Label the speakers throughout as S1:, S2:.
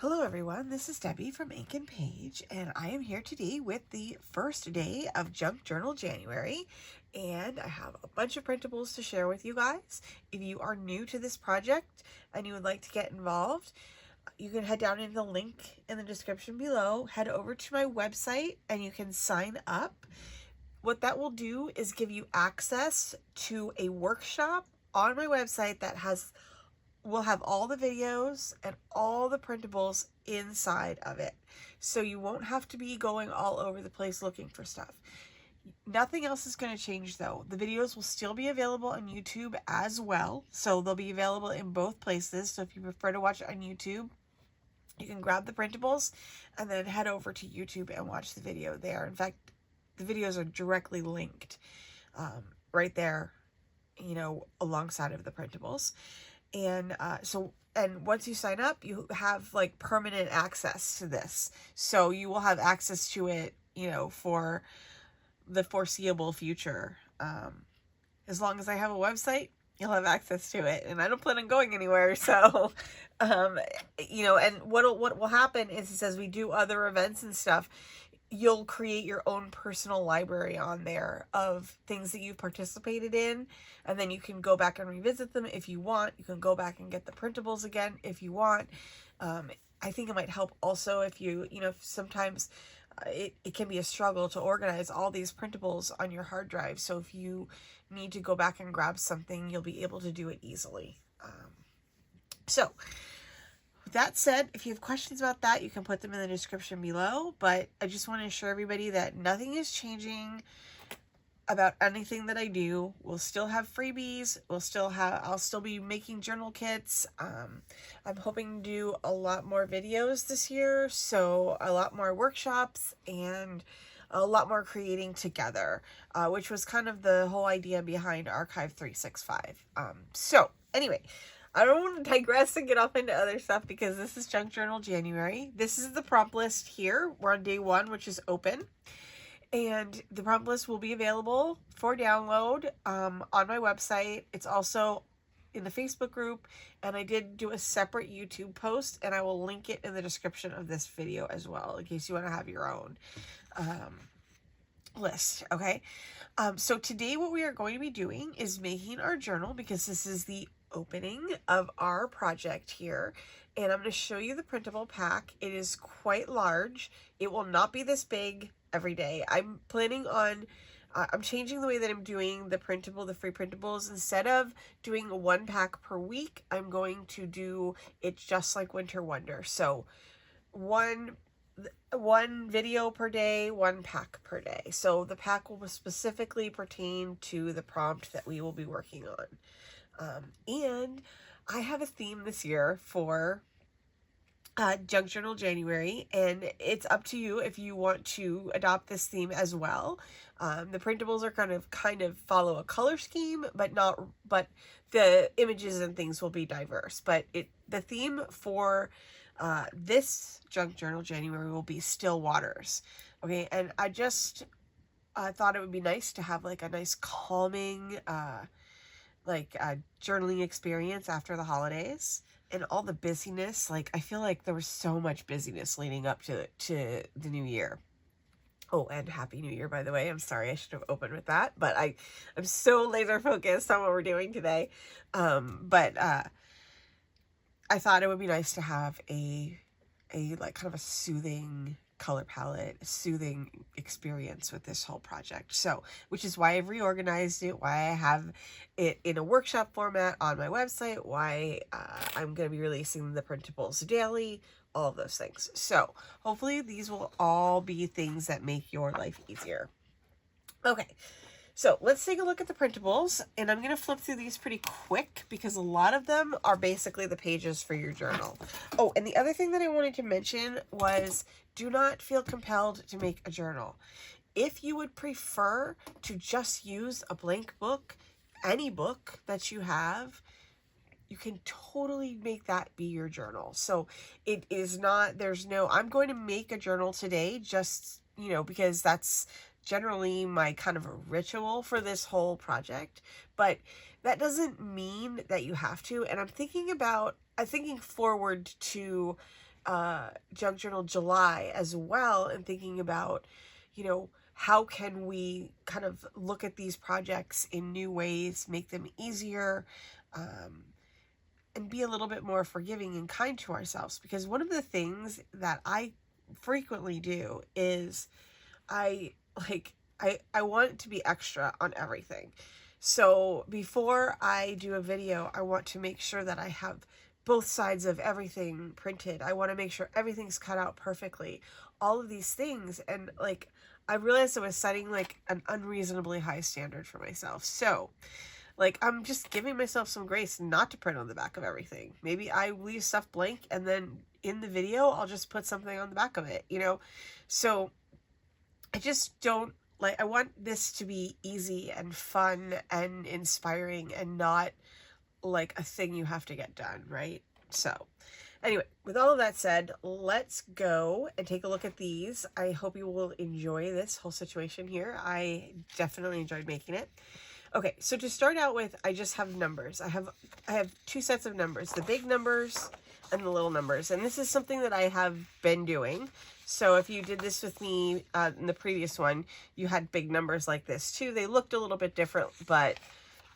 S1: Hello everyone, this is Debbie from Ink and Page, and I am here today with the first day of Junk Journal January, and I have a bunch of printables to share with you guys. If you are new to this project and you would like to get involved, you can head down into the link in the description below, head over to my website, and you can sign up. What that will do is give you access to a workshop on my website that will have all the videos and all the printables inside of it. So you won't have to be going all over the place looking for stuff. Nothing else is going to change though. The videos will still be available on YouTube as well. So they'll be available in both places. So if you prefer to watch it on YouTube, you can grab the printables and then head over to YouTube and watch the video there. In fact, the videos are directly linked right there, alongside of the printables. And and once you sign up, you have like permanent access to this. So you will have access to it, for the foreseeable future. As long as I have a website, you'll have access to it. And I don't plan on going anywhere. So, and what will happen is as we do other events and stuff, you'll create your own personal library on there of things that you've participated in, and then you can go back and revisit them if you want. You can go back and get the printables again if you want. I think it might help also if sometimes it can be a struggle to organize all these printables on your hard drive. So if you need to go back and grab something, you'll be able to do it easily. So that said, if you have questions about that, you can put them in the description below, but I just want to assure everybody that nothing is changing about anything that I do. We'll still have freebies. I'll still be making journal kits. I'm hoping to do a lot more videos this year, so a lot more workshops and a lot more creating together, which was kind of the whole idea behind Archive 365. So anyway, I don't want to digress and get off into other stuff because this is Junk Journal January. This is the prompt list here. We're on day 1, which is open. And the prompt list will be available for download on my website. It's also in the Facebook group. And I did do a separate YouTube post, and I will link it in the description of this video as well, in case you want to have your own list. Okay. So today what we are going to be doing is making our journal, because this is the opening of our project here, and I'm going to show you the printable pack. It is quite large. It will not be this big every day. I'm planning on I'm changing the way that I'm doing the free printables. Instead of doing 1 pack per week, I'm going to do it just like Winter Wonder. So one video per day, 1 pack per day. So the pack will specifically pertain to the prompt that we will be working on. And I have a theme this year for Junk Journal January, and it's up to you if you want to adopt this theme as well. The printables are kind of follow a color scheme, but the images and things will be diverse. But the theme for this Junk Journal January will be still waters. Okay, and I just thought it would be nice to have like a nice calming journaling experience after the holidays and all the busyness. Like, I feel like there was so much busyness leading up to the new year. Oh, and Happy New Year, by the way. I'm sorry, I should have opened with that, but I'm so laser focused on what we're doing today. But I thought it would be nice to have a like kind of a soothing color palette, soothing experience with this whole project. So, which is why I've reorganized it, why I have it in a workshop format on my website, why I'm going to be releasing the printables daily, all of those things. So hopefully these will all be things that make your life easier. Okay. So let's take a look at the printables, and I'm going to flip through these pretty quick because a lot of them are basically the pages for your journal. Oh, and the other thing that I wanted to mention was do not feel compelled to make a journal. If you would prefer to just use a blank book, any book that you have, you can totally make that be your journal. So it is not, I'm going to make a journal today just, because that's generally my kind of a ritual for this whole project, but that doesn't mean that you have to. And I'm thinking forward to Junk Journal July as well, and thinking about, you know, how can we kind of look at these projects in new ways, make them easier, and be a little bit more forgiving and kind to ourselves. Because one of the things that I frequently do is I want it to be extra on everything. So before I do a video, I want to make sure that I have both sides of everything printed. I want to make sure everything's cut out perfectly. All of these things. And like, I realized I was setting like an unreasonably high standard for myself. So like, I'm just giving myself some grace not to print on the back of everything. Maybe I leave stuff blank and then in the video, I'll just put something on the back of it, you know? So I just don't, like, I want this to be easy and fun and inspiring and not like a thing you have to get done, right? So anyway, with all of that said, let's go and take a look at these. I hope you will enjoy this whole situation here. I definitely enjoyed making it. Okay, so to start out with, I just have numbers. I have two sets of numbers, the big numbers and the little numbers. And this is something that I have been doing. So if you did this with me in the previous one, you had big numbers like this too. They looked a little bit different, but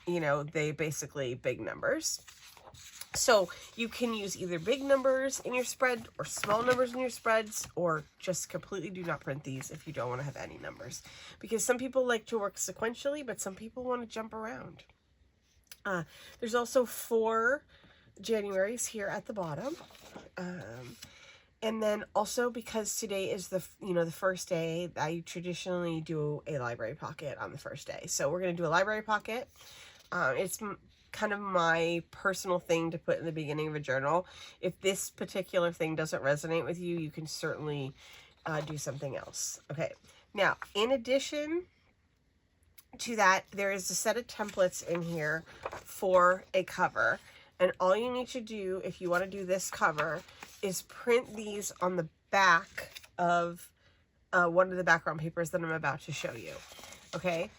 S1: you know, they basically big numbers. So you can use either big numbers in your spread or small numbers in your spreads, or just completely do not print these if you don't want to have any numbers. Because some people like to work sequentially, but some people want to jump around. There's also 4 Januaries here at the bottom. And then also, because today is the first day, I traditionally do a library pocket on the first day. So we're going to do a library pocket. It's kind of my personal thing to put in the beginning of a journal. If this particular thing doesn't resonate with you, you can certainly do something else. Okay. Now, in addition to that, there is a set of templates in here for a cover. And all you need to do if you want to do this cover is print these on the back of one of the background papers that I'm about to show you. Okay.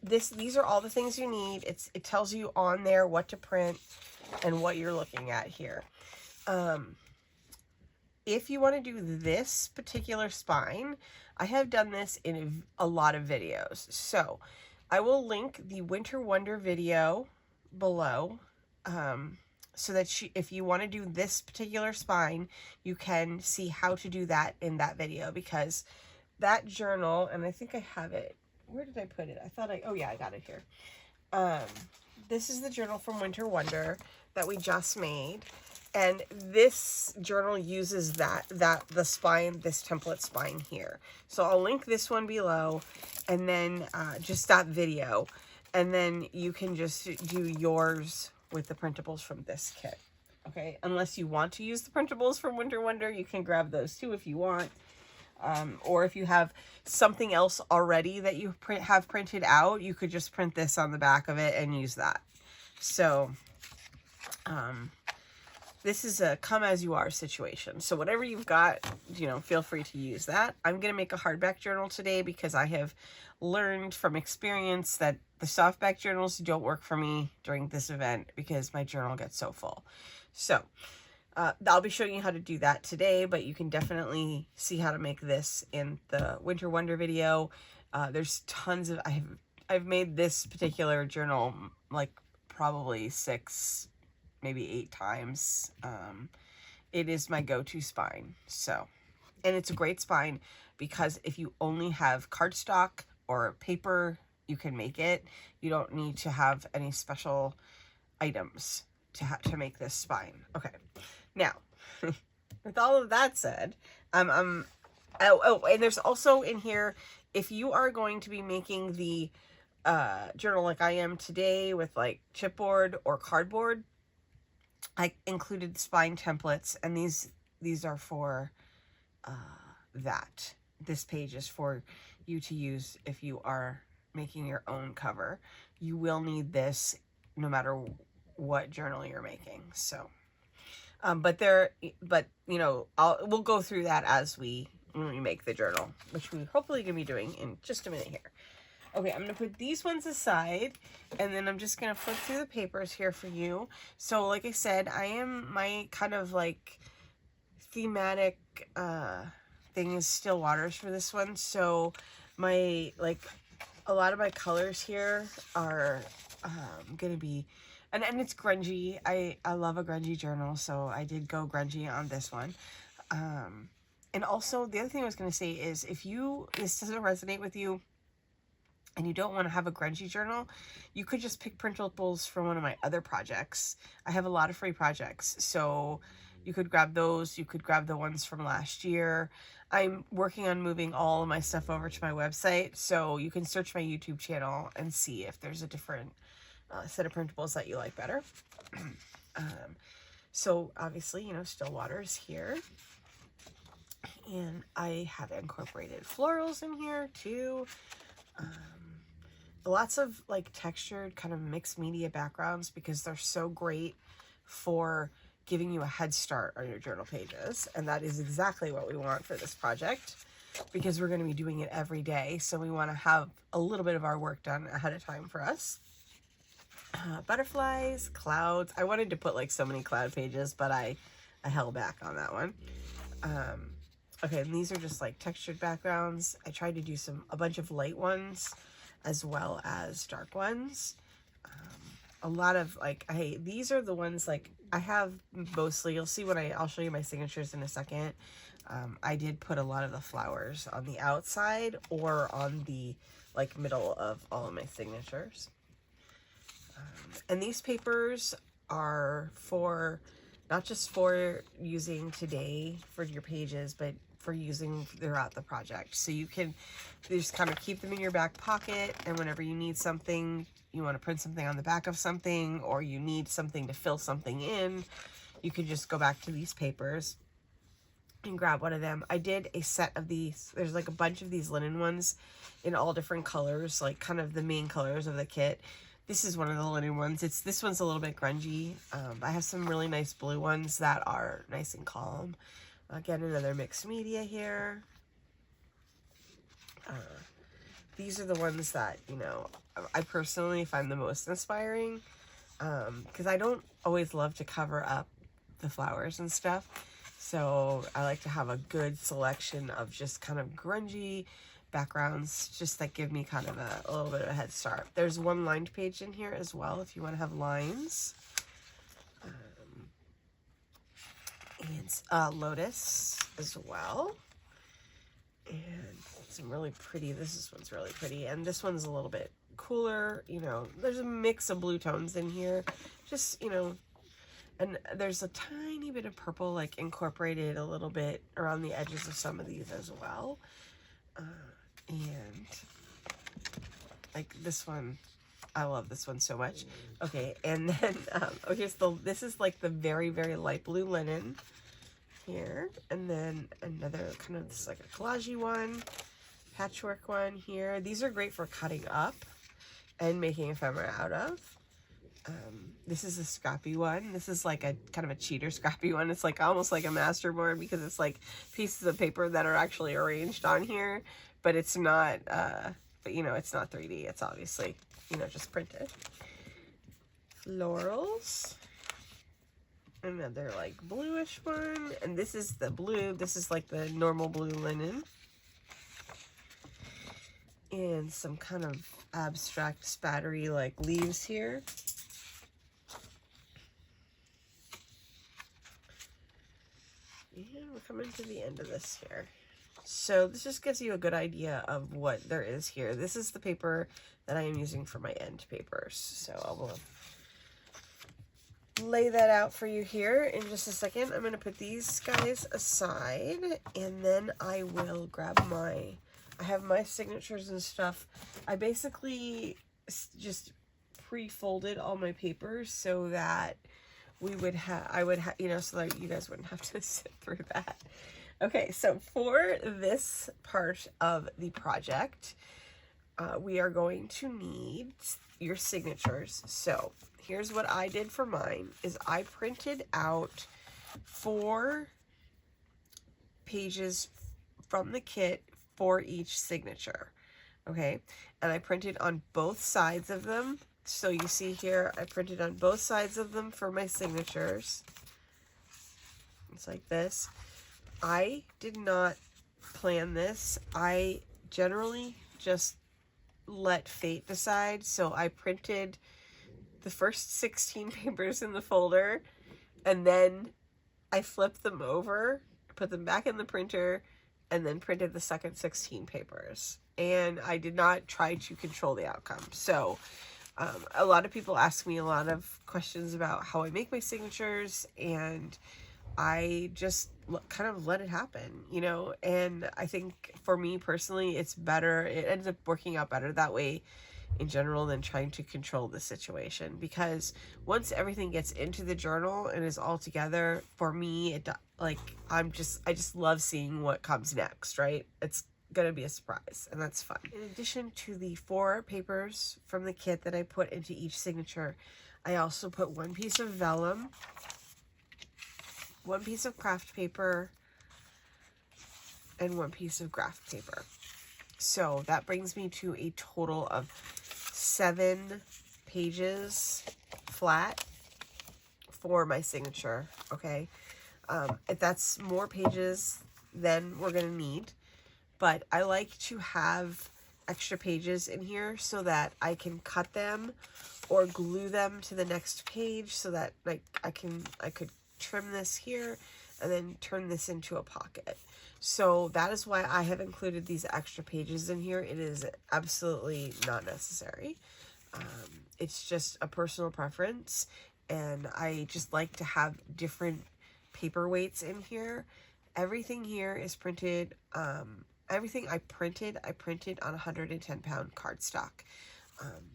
S1: These are all the things you need. It tells you on there what to print and what you're looking at here. If you want to do this particular spine, I have done this in a lot of videos. So I will link the Winter Wonder video below, so that if you want to do this particular spine, you can see how to do that in that video, because that journal, and I think I have it. Where did I put it? Oh yeah, I got it here. This is the journal from Winter Wonder that we just made. And this journal uses the spine, this template spine here. So I'll link this one below, and then just that video. And then you can just do yours with the printables from this kit. Okay, unless you want to use the printables from Winter Wonder, you can grab those too if you want. Or if you have something else already that you have printed out, you could just print this on the back of it and use that. So, this is a come as you are situation. So whatever you've got, feel free to use that. I'm going to make a hardback journal today because I have learned from experience that the softback journals don't work for me during this event because my journal gets so full. So, I'll be showing you how to do that today, but you can definitely see how to make this in the Winter Wonder video. There's tons of, I've made this particular journal like probably 6, maybe 8 times. It is my go-to spine. So, and it's a great spine because if you only have cardstock or paper, you can make it. You don't need to have any special items to make this spine. Okay. Now, with all of that said, and there's also in here, if you are going to be making the journal like I am today with like chipboard or cardboard, I included spine templates, and these are for that. This page is for you to use if you are making your own cover. You will need this no matter what journal you're making. So, we'll go through that when we make the journal, which we hopefully gonna be doing in just a minute here. Okay, I'm gonna put these ones aside, and then I'm just gonna flip through the papers here for you. So, like I said, my kind of like schematic thing is still waters for this one. So my, like, a lot of my colors here are gonna be, and it's grungy. I love a grungy journal, so I did go grungy on this one. And also the other thing I was gonna say is, if this doesn't resonate with you and you don't want to have a grungy journal, you could just pick Printables from one of my other projects. I have a lot of free projects, so you could grab those. You could grab the ones from last year. I'm working on moving all of my stuff over to my website, so you can search my YouTube channel and see if there's a different set of Printables that you like better. So obviously, you know, still waters here. And I have incorporated florals in here too. Lots of like textured kind of mixed media backgrounds, because they're so great for giving you a head start on your journal pages. And that is exactly what we want for this project, because we're going to be doing it every day. So we want to have a little bit of our work done ahead of time for us. Butterflies, clouds. I wanted to put like so many cloud pages, but I held back on that one. Okay, and these are just like textured backgrounds. I tried to do a bunch of light ones as well as dark ones. A lot of like, these are the ones like I have mostly, you'll see when I'll show you my signatures in a second. I did put a lot of the flowers on the outside or on the like middle of all of my signatures. And these papers are for, not just for using today for your pages, but for using throughout the project. So you can just kind of keep them in your back pocket, and whenever you need something, you want to print something on the back of something, or you need something to fill something in, you can just go back to these papers and grab one of them. I did a set of these. There's like a bunch of these linen ones in all different colors, like kind of the main colors of the kit. This is one of the linen ones. This one's a little bit grungy. I have some really nice blue ones that are nice and calm. Again, another mixed media here. These are the ones that, you know, I personally find the most inspiring, because I don't always love to cover up the flowers and stuff. So I like to have a good selection of just kind of grungy backgrounds, just that give me kind of a little bit of a head start. There's one lined page in here as well if you want to have lines. And lotus as well. And some really pretty, this one's really pretty. And this one's a little bit cooler, you know, there's a mix of blue tones in here. Just, you know, and there's a tiny bit of purple like incorporated a little bit around the edges of some of these as well. And like this one, I love this one so much. Okay, and then this is like the very, very light blue linen here, and then another kind of this like a collagey one, patchwork one here. These are great for cutting up and making ephemera out of. This is a scrappy one. This is like a kind of a cheater scrappy one. It's like almost like a masterboard, because it's like pieces of paper that are actually arranged on here, but it's not, but you know, it's not 3D. It's obviously, you know, just printed. Florals. Another like bluish one. And this is the blue. This is like the normal blue linen. And some kind of abstract spattery like leaves here. And we're coming to the end of this here. So this just gives you a good idea of what there is here. This is the paper that I am using for my end papers. So I will lay that out for you here in just a second. I'm going to put these guys aside, and then I will grab I have my signatures and stuff. I basically just pre-folded all my papers so that I would have, you know, so that you guys wouldn't have to sit through that. Okay, so for this part of the project, we are going to need your signatures. So here's what I did for mine, is I printed out 4 pages from the kit for each signature. Okay, and I printed on both sides of them. So you see here, I printed on both sides of them for my signatures. It's like this. I did not plan this. I generally just let fate decide. So I printed the first 16 papers in the folder, and then I flipped them over, put them back in the printer, and then printed the second 16 papers. And I did not try to control the outcome. So a lot of people ask me a lot of questions about how I make my signatures, and I just kind of let it happen, you know. And I think for me personally, it's better, it ends up working out better that way in general than trying to control the situation, because once everything gets into the journal and is all together, for me, it like I just love seeing what comes next, right? It's gonna be a surprise, and that's fun. In addition to the 4 papers from the kit that I put into each signature, I also put 1 piece of vellum, 1 piece of craft paper, and 1 piece of graph paper. So that brings me to a total of 7 pages flat for my signature, okay? If that's more pages than we're gonna need, but I like to have extra pages in here so that I can cut them or glue them to the next page, so that like I could trim this here and then turn this into a pocket. So that is why I have included these extra pages in here. It is absolutely not necessary. It's just a personal preference, and I just like to have different paper weights in here. Everything here is printed, everything I printed on 110-pound cardstock.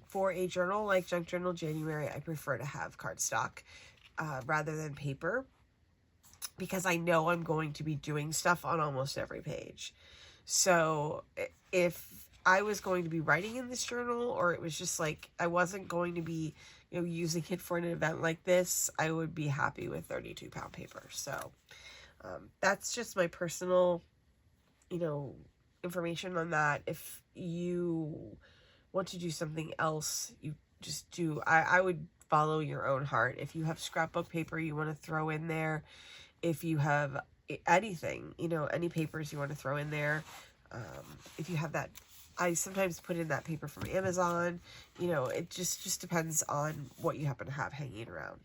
S1: For a journal like Junk Journal January, I prefer to have cardstock rather than paper, because I know I'm going to be doing stuff on almost every page. So if I was going to be writing in this journal, or it was just like I wasn't going to be, you know, using it for an event like this, I would be happy with 32-pound paper. So that's just my personal, you know, information on that. If you want to do something else, you just do. I would follow your own heart. If you have scrapbook paper you want to throw in there, if you have anything, you know, any papers you want to throw in there, if you have that, I sometimes put in that paper from Amazon, you know, it just depends on what you happen to have hanging around.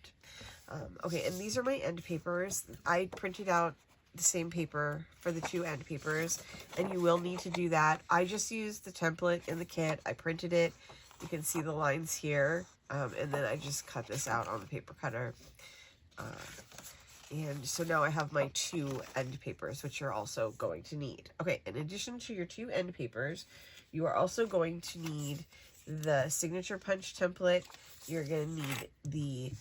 S1: Okay, and these are my end papers. I printed out the same paper for the 2 end papers, and you will need to do that. I just used the template in the kit. I printed it. You can see the lines here, and then I just cut this out on the paper cutter. And so now I have my 2 end papers, which you're also going to need. Okay, in addition to your 2 end papers, you are also going to need the signature punch template. You're going to need the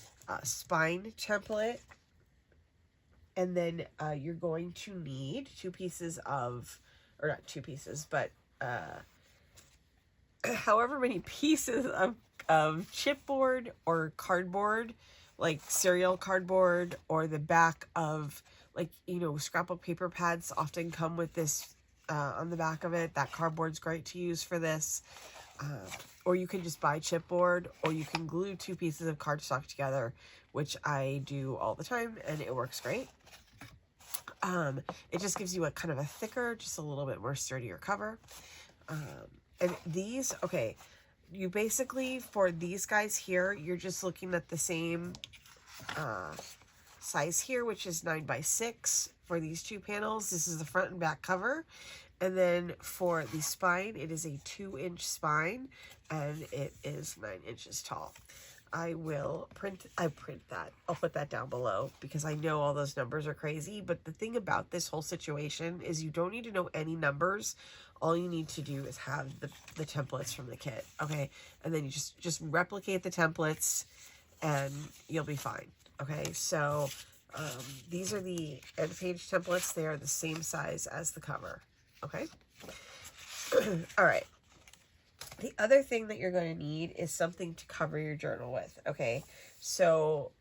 S1: spine template. And then you're going to need 2 pieces of, or not 2 pieces, but however many pieces of chipboard or cardboard, like cereal cardboard, or the back of, like, you know, scrapbook paper pads often come with this on the back of it. That cardboard's great to use for this. Or you can just buy chipboard, or you can glue 2 pieces of cardstock together, which I do all the time, and it works great. It just gives you a kind of a thicker, just a little bit more sturdier cover. And these, okay, you basically, for these guys here, you're just looking at the same size here, which is 9x6 for these 2 panels. This is the front and back cover. And then for the spine, it is a 2-inch spine, and it is 9 inches tall. I print that. I'll put that down below, because I know all those numbers are crazy. But the thing about this whole situation is you don't need to know any numbers. All you need to do is have the templates from the kit, okay? And then you just replicate the templates, and you'll be fine, okay? So these are the end page templates. They are the same size as the cover, okay? All right. The other thing that you're going to need is something to cover your journal with, okay? So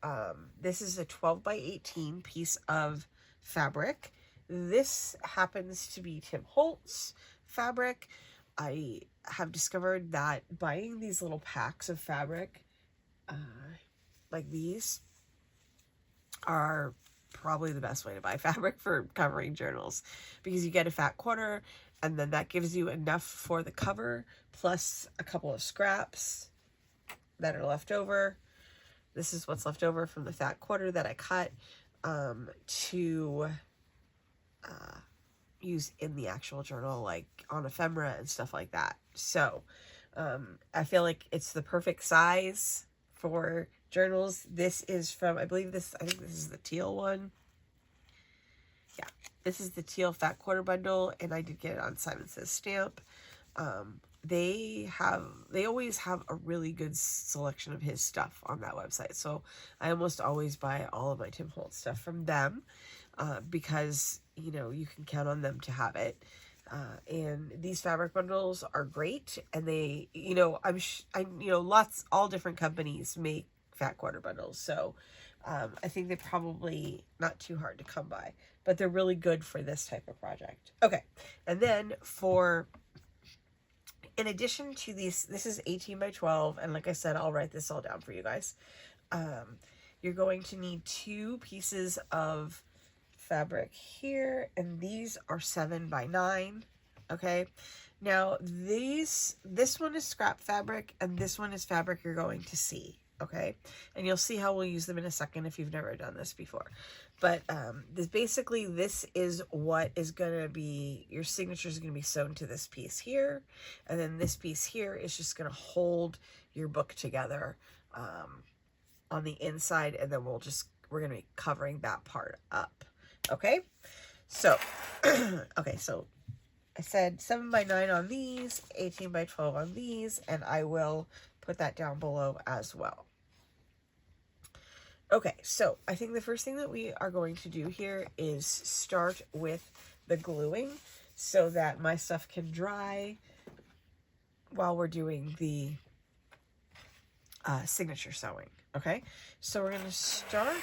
S1: this is a 12x18 piece of fabric. This happens to be Tim Holtz fabric. I have discovered that buying these little packs of fabric like these are probably the best way to buy fabric for covering journals, because you get a fat quarter, and then that gives you enough for the cover, plus a couple of scraps that are left over. This is what's left over from the fat quarter that I cut to use in the actual journal, like on ephemera and stuff like that. So I feel like it's the perfect size for journals. This is from, I think this is the teal one. Yeah, this is the teal fat quarter bundle, and I did get it on Simon Says stamp. They always have a really good selection of his stuff on that website. So I almost always buy all of my Tim Holtz stuff from them, because, you know, you can count on them to have it. And these fabric bundles are great, and they, you know, all different companies make fat quarter bundles. So I think they're probably not too hard to come by, but they're really good for this type of project. Okay. And then in addition to these, this is 18 by 12. And like I said, I'll write this all down for you guys. You're going to need 2 pieces of fabric here, and these are 7 by 9. Okay. Now this one is scrap fabric, and this one is fabric you're going to see. Okay. And you'll see how we'll use them in a second if you've never done this before. But this is what is going to be, your signature is going to be sewn to this piece here. And then this piece here is just going to hold your book together on the inside. And then we're going to be covering that part up. Okay. So, okay. So I said 7 by 9 on these, 18 by 12 on these, and I will put that down below as well. Okay, so I think the first thing that we are going to do here is start with the gluing so that my stuff can dry while we're doing the signature sewing. Okay, so we're going to start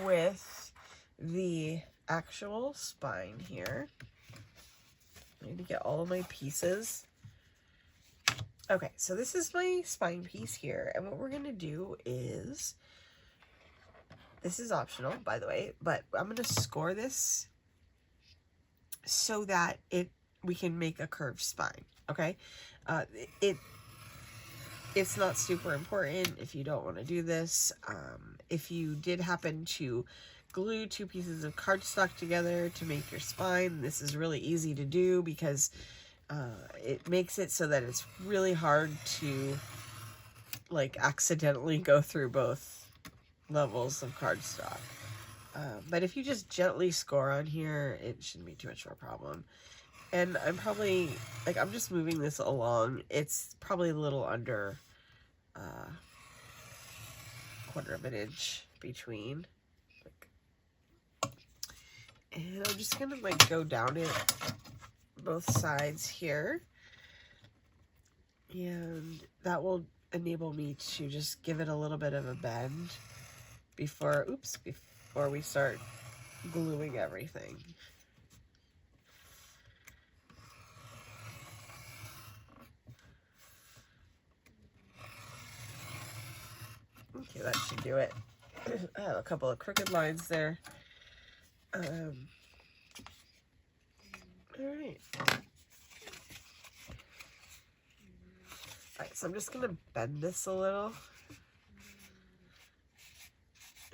S1: with the actual spine here. I need to get all of my pieces. Okay, so this is my spine piece here, and what we're going to do is, this is optional, by the way, but I'm going to score this so that we can make a curved spine, okay? It's not super important if you don't want to do this. If you did happen to glue 2 pieces of cardstock together to make your spine, this is really easy to do, because it makes it so that it's really hard to, like, accidentally go through both levels of cardstock. But if you just gently score on here, it shouldn't be too much of a problem. And I'm probably, like, I'm just moving this along. It's probably a little under 1/4 of an inch between. And I'm just gonna, like, go down it both sides here. And that will enable me to just give it a little bit of a bend before we start gluing everything. Okay, that should do it. I have a couple of crooked lines there. All right. Alright, so I'm just gonna bend this a little.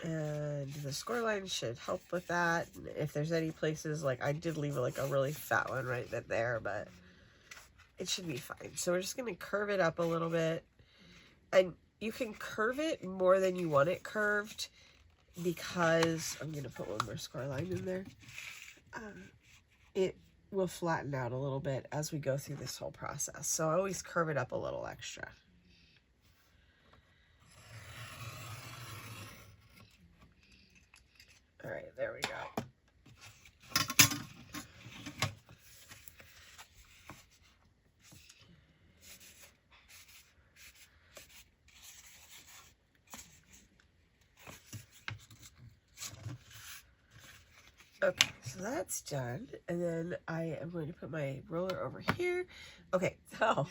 S1: And the score line should help with that. If there's any places, like, I did leave like a really fat one right there, but it should be fine. So we're just gonna curve it up a little bit. And you can curve it more than you want it curved, because I'm gonna put one more score line in there. It will flatten out a little bit as we go through this whole process. So I always curve it up a little extra. All right, there we go. Okay, so that's done. And then I am going to put my roller over here. Okay, so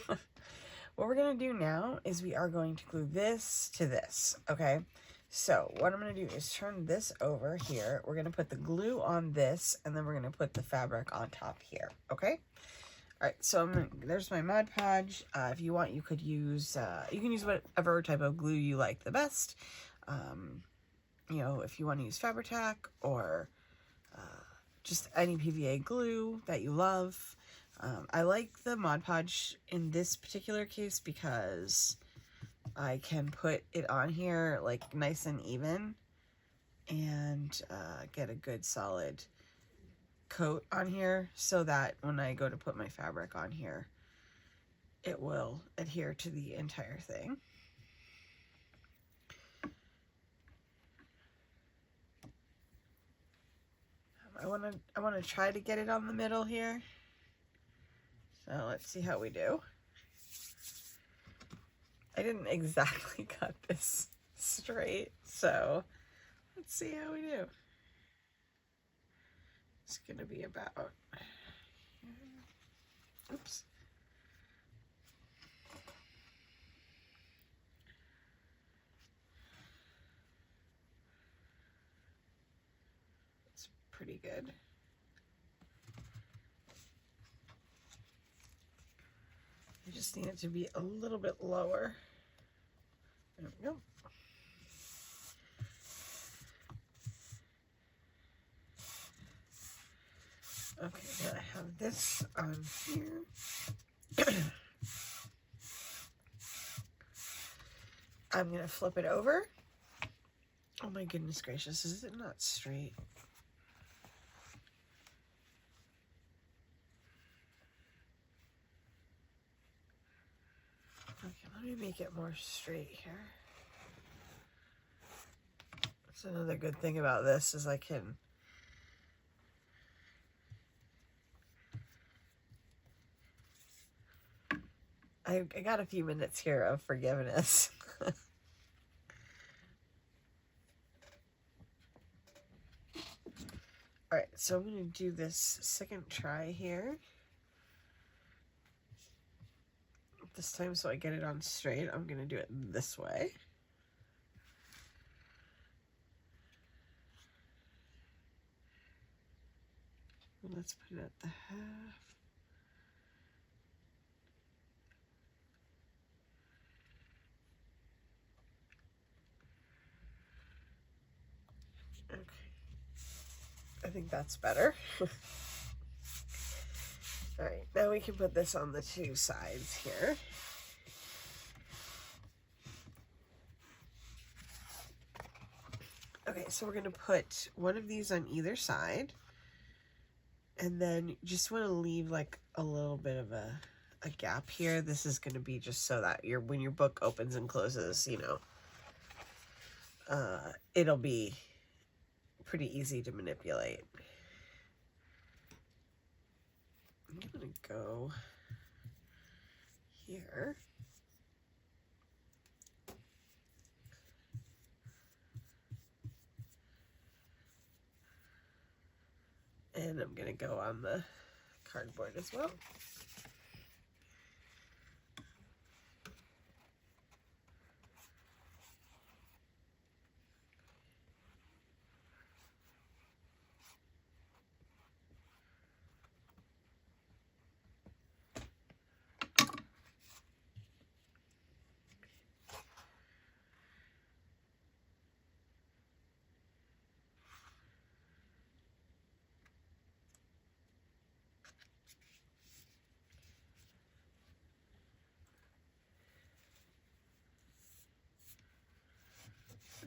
S1: what we're going to do now is we are going to glue this to this, okay? So what I'm going to do is turn this over here. We're going to put the glue on this, and then we're going to put the fabric on top here, okay? All right, so there's my Mod Podge. If you want, you could use, you can use whatever type of glue you like the best. You know, if you want to use Fabri-Tac or just any PVA glue that you love. I like the Mod Podge in this particular case because I can put it on here like nice and even and get a good solid coat on here so that when I go to put my fabric on here, it will adhere to the entire thing. I want to try to get it on the middle here. So let's see how we do. I didn't exactly cut this straight, so let's see how we do. It's gonna be about, oops. It's pretty good. I just need it to be a little bit lower. There we go. Okay, now I have this on here. I'm going to flip it over. Oh my goodness gracious, is it not straight? Okay, let me make it more straight here. That's another good thing about this is I got a few minutes here of forgiveness. All right, so I'm going to do this second try here. This time, so I get it on straight, I'm going to do it this way. Let's put it at the half. Okay. I think that's better. All right, now we can put this on the two sides here. Okay, so we're going to put one of these on either side. And then you just want to leave like a little bit of a gap here. This is going to be just so that when your book opens and closes, you know, it'll be pretty easy to manipulate. I'm going to go here. And I'm going to go on the cardboard as well.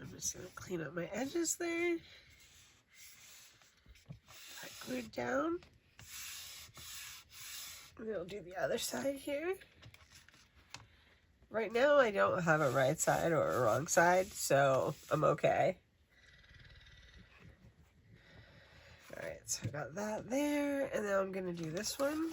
S1: I'm just going to clean up my edges there. That glued down. And then I'll do the other side here. Right now I don't have a right side or a wrong side, so I'm okay. Alright, so I got that there, and then I'm going to do this one.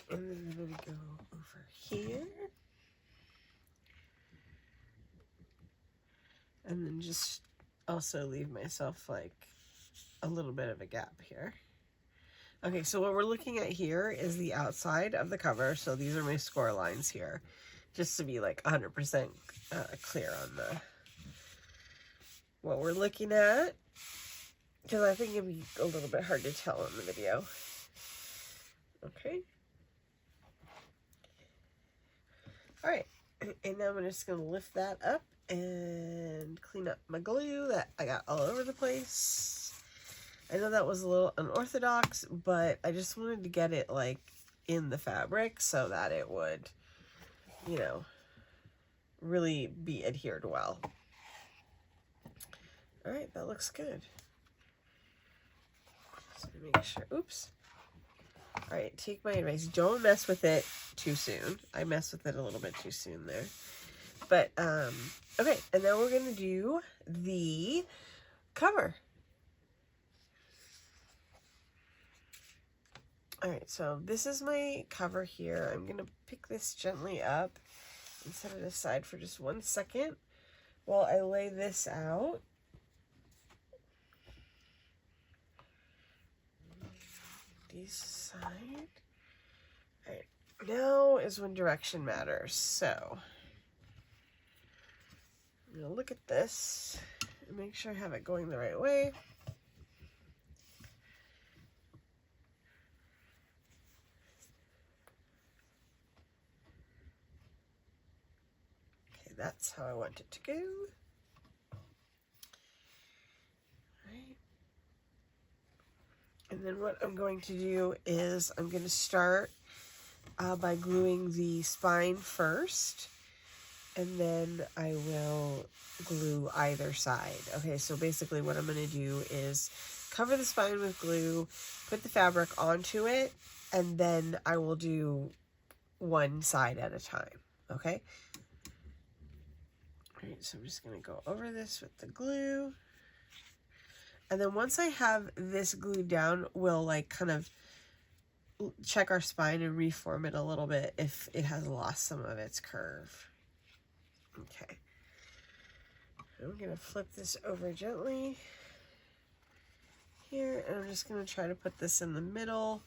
S1: And then I'm going to go over here. And then just also leave myself like a little bit of a gap here. Okay, so what we're looking at here is the outside of the cover. So these are my score lines here, just to be like 100% clear on what we're looking at, because I think it'd be a little bit hard to tell in the video. Okay. All right, and now I'm just going to lift that up and clean up my glue that I got all over the place. I know that was a little unorthodox, but I just wanted to get it like in the fabric so that it would, you know, really be adhered well. All right, that looks good. Just gonna make sure, oops. All right, take my advice. Don't mess with it too soon. I messed with it a little bit too soon there. But, okay, and now we're gonna do the cover. All right, so this is my cover here. I'm gonna pick this gently up and set it aside for just 1 second while I lay this out. These aside. All right, now is when direction matters. So I'm gonna look at this and make sure I have it going the right way. Okay, that's how I want it to go. Right. And then what I'm going to do is I'm going to start by gluing the spine first, and then I will glue either side. Okay, so basically what I'm going to do is cover the spine with glue, put the fabric onto it, and then I will do one side at a time. Okay? All right, so I'm just going to go over this with the glue. And then once I have this glued down, we'll like kind of check our spine and reform it a little bit if it has lost some of its curve. Okay. I'm going to flip this over gently here, and I'm just going to try to put this in the middle.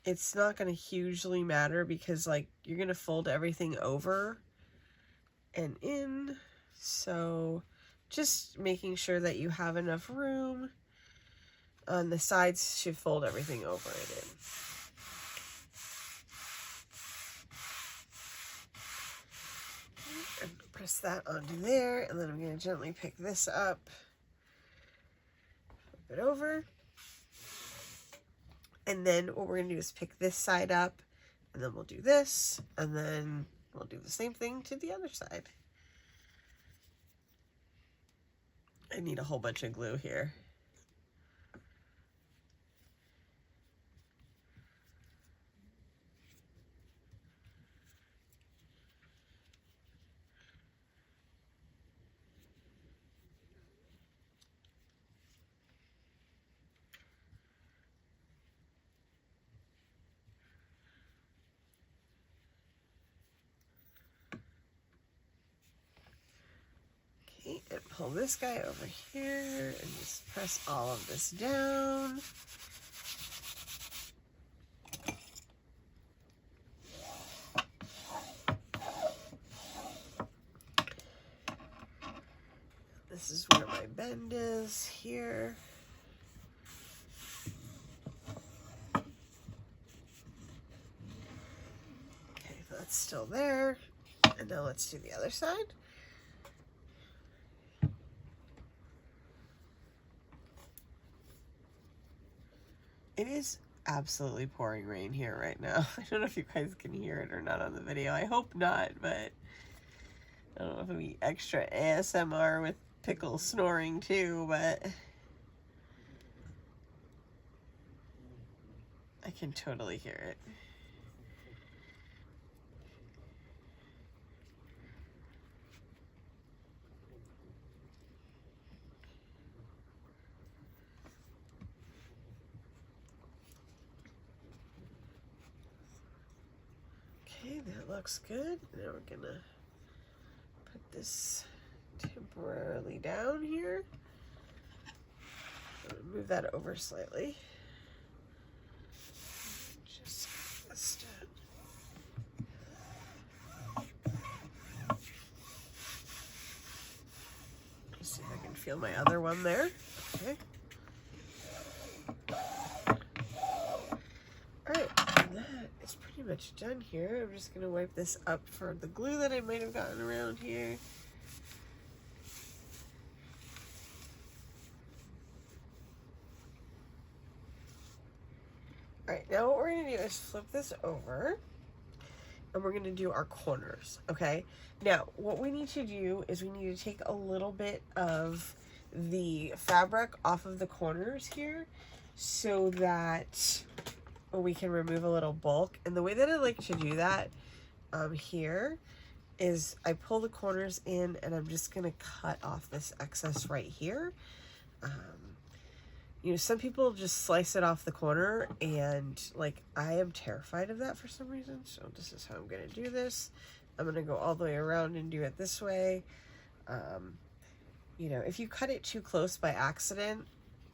S1: It's not going to hugely matter because like you're going to fold everything over and in. So just making sure that you have enough room on the sides to fold everything over and in. And press that onto there, and then I'm going to gently pick this up, flip it over, and then what we're going to do is pick this side up, and then we'll do this, and then we'll do the same thing to the other side. I need a whole bunch of glue here. Okay, and pull this guy over here and just press all of this down. This is where my bend is here. Okay, that's still there. And now let's do the other side. It is absolutely pouring rain here right now. I don't know if you guys can hear it or not on the video. I hope not, but I don't know if it'll be extra ASMR with Pickle snoring too, but I can totally hear it. Okay, that looks good. Now we're gonna put this temporarily down here. I'm gonna move that over slightly. Just get this done. Let's see if I can feel my other one there. Okay. Alright, that is pretty much done here. I'm just gonna wipe this up for the glue that I might have gotten around here. Alright, now what we're going to do is flip this over and we're going to do our corners, okay? Now, what we need to do is we need to take a little bit of the fabric off of the corners here so that we can remove a little bulk. And the way that I like to do that here is I pull the corners in and I'm just going to cut off this excess right here. You know, some people just slice it off the corner, and like I am terrified of that for some reason. So this is how I'm going to do this. I'm going to go all the way around and do it this way. You know, if you cut it too close by accident,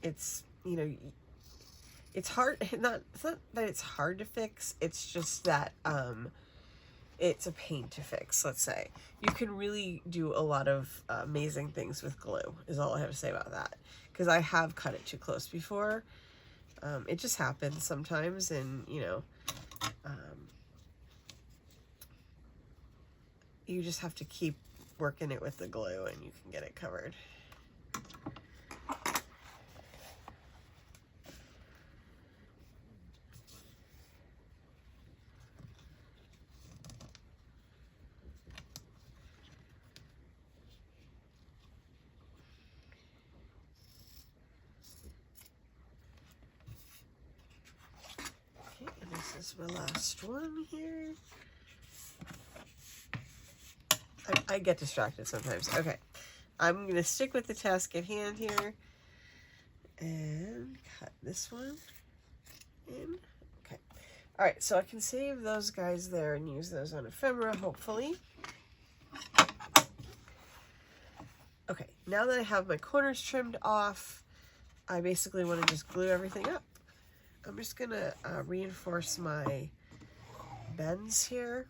S1: it's, you know, it's hard. It's not that it's hard to fix. It's just that it's a pain to fix, let's say. You can really do a lot of amazing things with glue, is all I have to say about that. Because I have cut it too close before. It just happens sometimes, and, you know, you just have to keep working it with the glue and you can get it covered. This is my last one here. I get distracted sometimes. Okay, I'm going to stick with the task at hand here and cut this one in. Okay, all right, so I can save those guys there and use those on ephemera, hopefully. Okay, now that I have my corners trimmed off, I basically want to just glue everything up. I'm just going to reinforce my bends here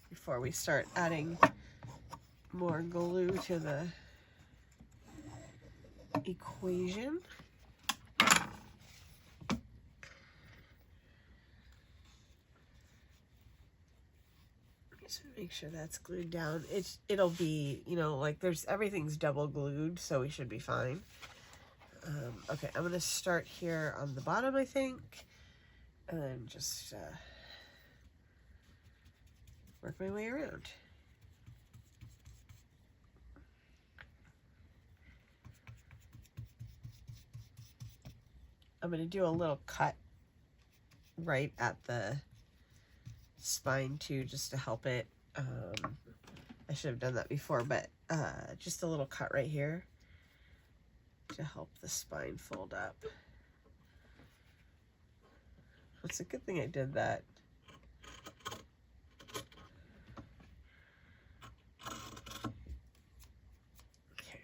S1: before we start adding more glue to the equation. Just make sure that's glued down. It'll be, you know, like everything's double glued, so we should be fine. Okay, I'm going to start here on the bottom, I think, and then just work my way around. I'm going to do a little cut right at the spine too, just to help it. I should have done that before, but just a little cut right here to help the spine fold up. It's a good thing I did that. Okay.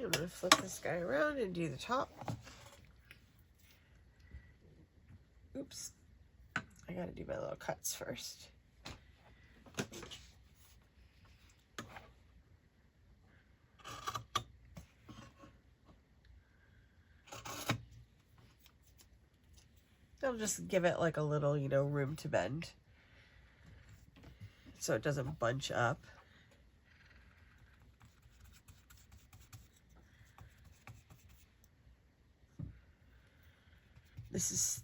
S1: I'm going to flip this guy around and do the top. Oops. I got to do my little cuts first. I'll just give it like a little, you know, room to bend so it doesn't bunch up. This is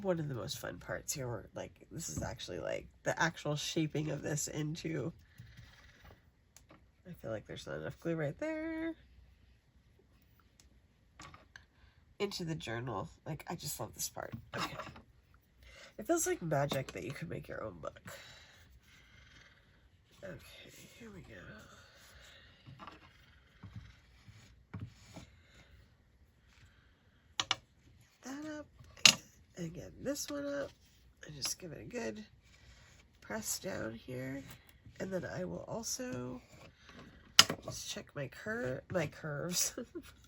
S1: one of the most fun parts here. Where, like, this is actually like the actual shaping of this into, I feel like there's not enough glue right there, into the journal. Like, I just love this part. Okay. It feels like magic that you could make your own book. Okay, here we go. That up. And again, this one up. And just give it a good press down here. And then I will also just check my curves,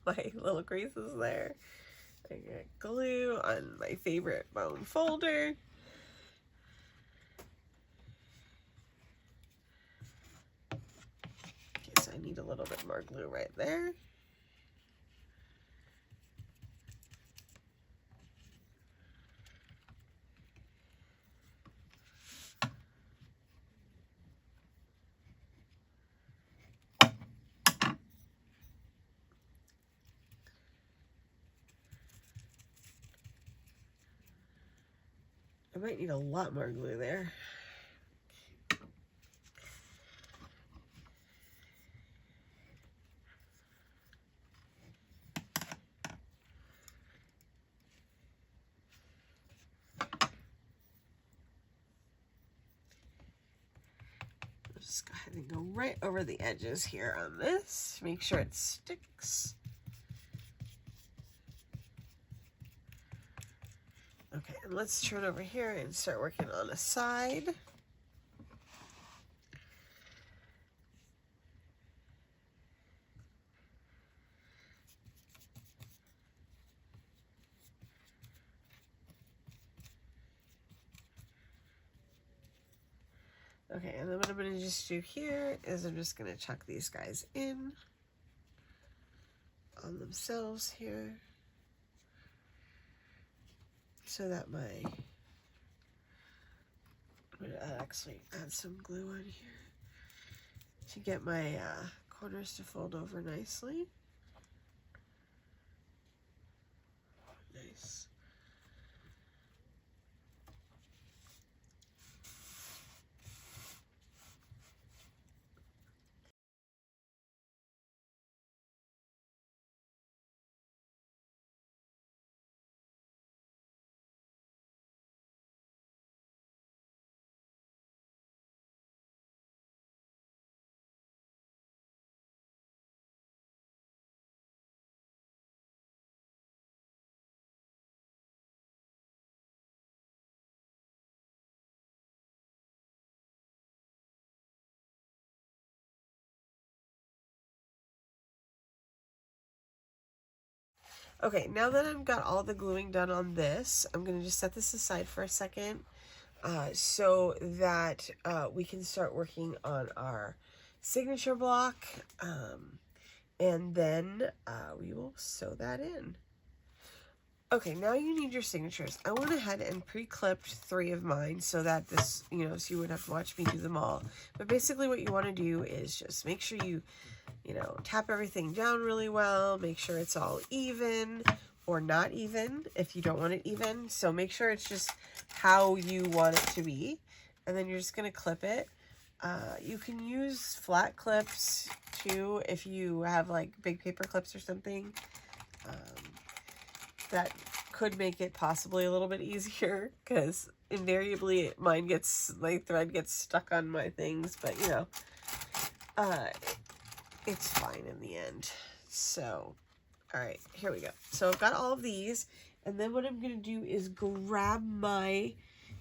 S1: my little creases there. I get glue on my favorite bone folder. Okay, so I need a little bit more glue right there. I might need a lot more glue there. Just go ahead and go right over the edges here on this. Make sure it sticks. Okay, and let's turn over here and start working on a side. Okay, and then what I'm going to just do here is I'm just going to chuck these guys in on themselves here so that I'm going to actually add some glue on here to get my corners to fold over nicely. Nice. Okay, now that I've got all the gluing done on this, I'm going to just set this aside for a second so that we can start working on our signature block, and then we will sew that in. Okay, now you need your signatures. I went ahead and pre-clipped 3 of mine so that this, you know, so you wouldn't have to watch me do them all. But basically what you want to do is just make sure you know, tap everything down really well, make sure it's all even or not even if you don't want it even. So make sure it's just how you want it to be. And then you're just going to clip it. You can use flat clips too if you have like big paper clips or something. That could make it possibly a little bit easier because invariably my thread gets stuck on my things, but you know, it's fine in the end. So, all right, here we go. So I've got all of these, and then what I'm going to do is grab my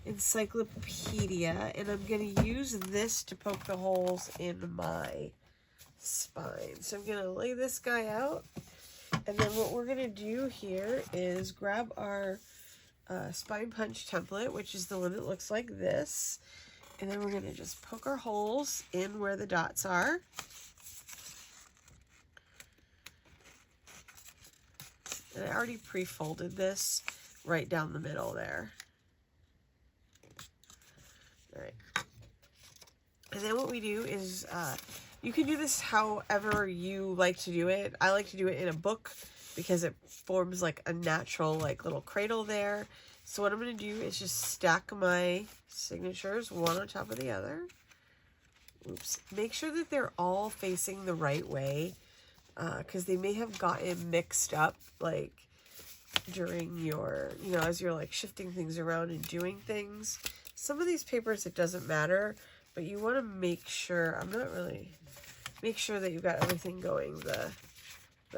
S1: encyclopedia, and I'm going to use this to poke the holes in my spine. So I'm going to lay this guy out, and then what we're going to do here is grab our spine punch template, which is the one that looks like this, and then we're going to just poke our holes in where the dots are. And I already pre-folded this, right down the middle there. All right. And then what we do is, you can do this however you like to do it. I like to do it in a book because it forms like a natural like little cradle there. So what I'm going to do is just stack my signatures one on top of the other. Oops. Make sure that they're all facing the right way, because they may have gotten mixed up like during your, you know, as you're like shifting things around and doing things. Some of these papers, it doesn't matter, but you want to make sure, make sure that you've got everything going the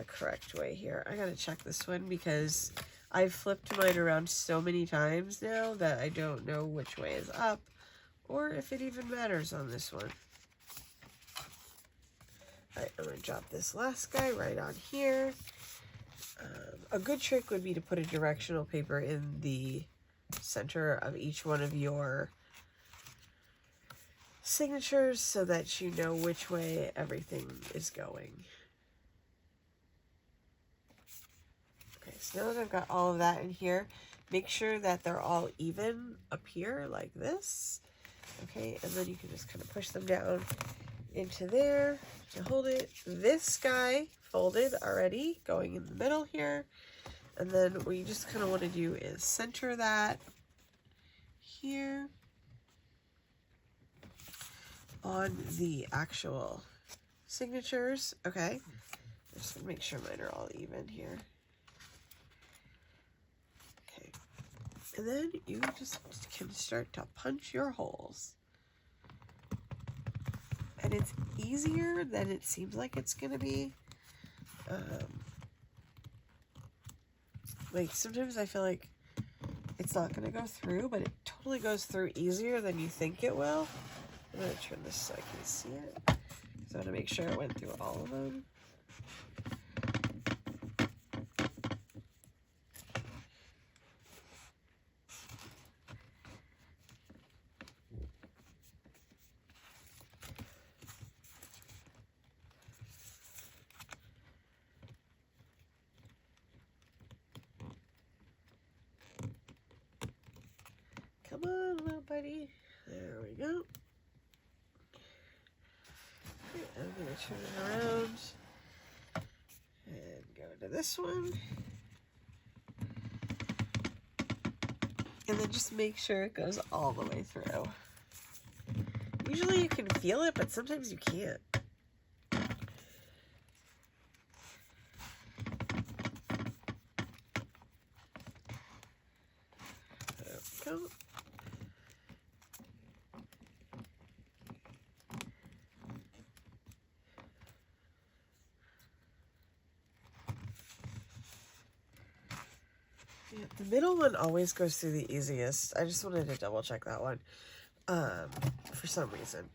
S1: correct way here. I gotta check this one because I've flipped mine around so many times now that I don't know which way is up or if it even matters on this one. All right, I'm gonna drop this last guy right on here. A good trick would be to put a directional paper in the center of each one of your signatures so that you know which way everything is going. Okay, so now that I've got all of that in here, make sure that they're all even up here like this. Okay, and then you can just kind of push them down into there to hold it. This guy folded already, going in the middle here. And then what you just kind of want to do is center that here on the actual signatures. Okay, just gonna make sure mine are all even here. Okay, and then you just can start to punch your holes. And it's easier than it seems like it's gonna be. Like sometimes I feel like it's not gonna go through, but it totally goes through easier than you think it will. I'm gonna turn this so I can see it. So I want to make sure it went through all of them. Come on, little buddy. There we go. Okay, I'm going to turn it around and go to this one. And then just make sure it goes all the way through. Usually you can feel it, but sometimes you can't. There we go. Yeah, the middle one always goes through the easiest. I just wanted to double check that one for some reason.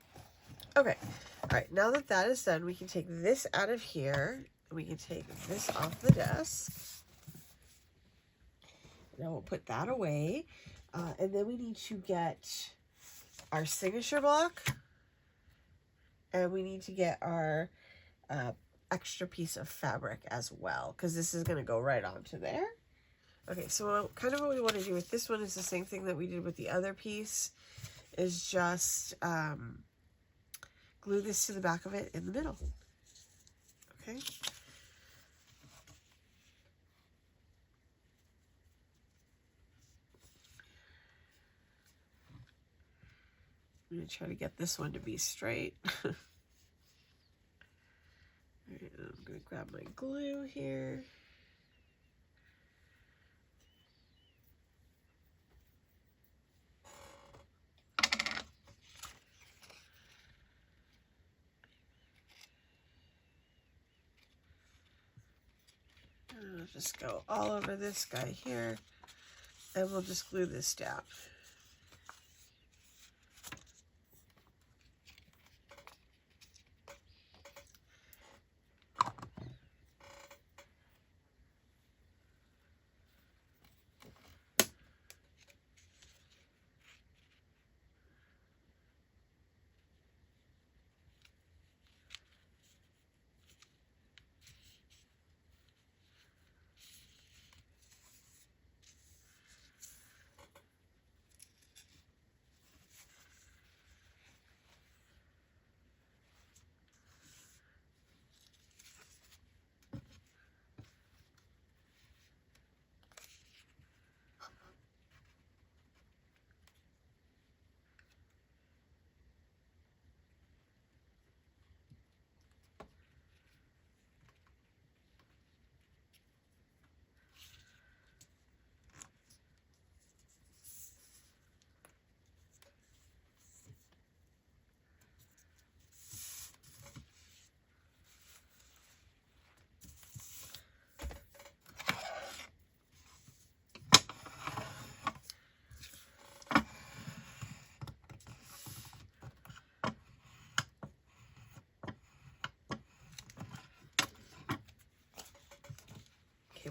S1: Okay, all right, now that that is done, we can take this out of here, and we can take this off the desk. Now we'll put that away, and then we need to get our signature block, and we need to get our extra piece of fabric as well, because this is going to go right onto there. Okay, so kind of what we want to do with this one is the same thing that we did with the other piece, is just glue this to the back of it in the middle. Okay. I'm going to try to get this one to be straight. All right, I'm going to grab my glue here. I'll just go all over this guy here, and we'll just glue this down.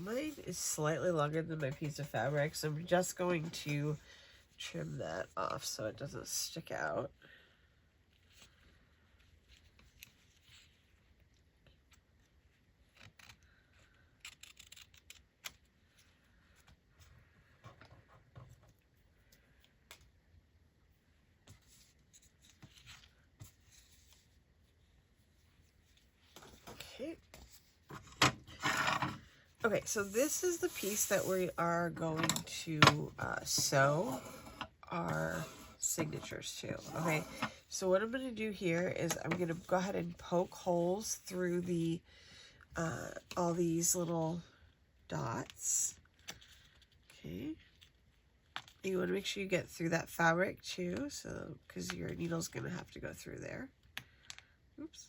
S1: mine is slightly longer than my piece of fabric, so I'm just going to trim that off so it doesn't stick out. Okay. Okay, so this is the piece that we are going to sew our signatures to. Okay, so what I'm going to do here is I'm going to go ahead and poke holes through the all these little dots. Okay, you want to make sure you get through that fabric too, so because your needle's going to have to go through there. Oops.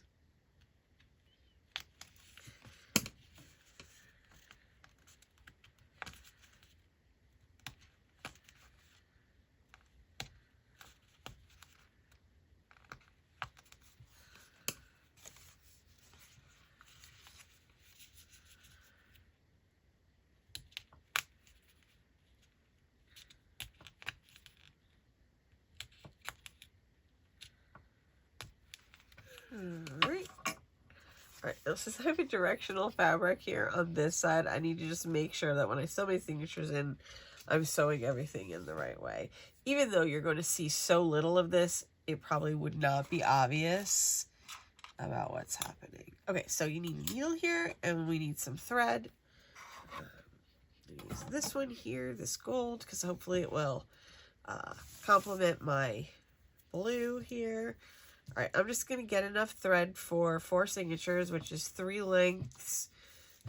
S1: Alright, now since I have a directional fabric here on this side, I need to just make sure that when I sew my signatures in, I'm sewing everything in the right way. Even though you're going to see so little of this, it probably would not be obvious about what's happening. Okay, so you need a needle here, and we need some thread. Use this one here, this gold, because hopefully it will complement my blue here. All right, I'm just going to get enough thread for 4 signatures, which is 3 lengths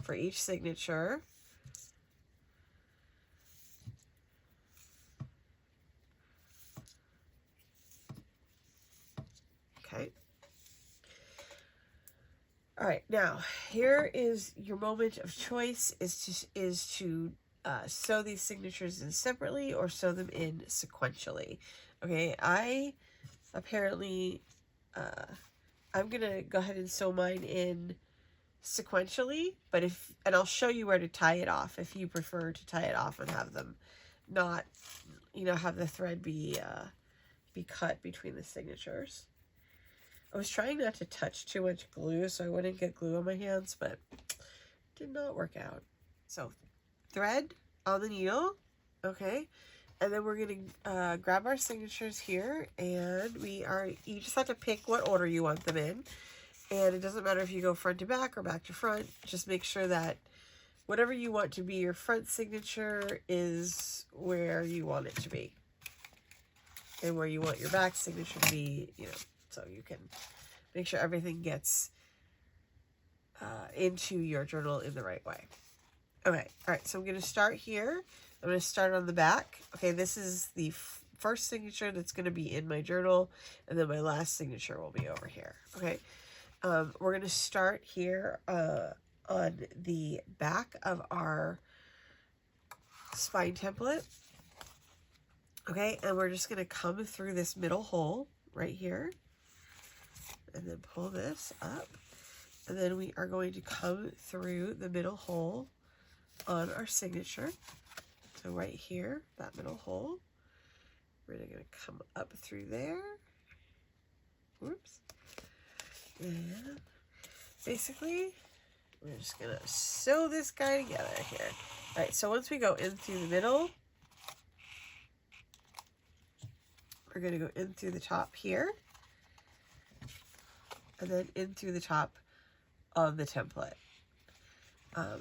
S1: for each signature. Okay. All right, now here is your moment of choice: is to sew these signatures in separately or sew them in sequentially. Okay, I apparently I'm gonna go ahead and sew mine in sequentially, but and I'll show you where to tie it off if you prefer to tie it off and have them not, you know, have the thread be cut between the signatures. I was trying not to touch too much glue so I wouldn't get glue on my hands, but it did not work out. So thread on the needle, okay, and then we're gonna grab our signatures here, and you just have to pick what order you want them in, and it doesn't matter if you go front to back or back to front. Just make sure that whatever you want to be your front signature is where you want it to be, and where you want your back signature to be, you know, so you can make sure everything gets into your journal in the right way. Okay, all right, so I'm going to start here. I'm going to start on the back. Okay, this is the first signature that's going to be in my journal, and then my last signature will be over here. Okay, we're going to start here on the back of our spine template. Okay, and we're just going to come through this middle hole right here, and then pull this up, and then we are going to come through the middle hole on our signature. So right here, that middle hole, we're going to come up through there. Whoops. And basically, we're just going to sew this guy together here. All right, so once we go in through the middle, we're going to go in through the top here, and then in through the top of the template.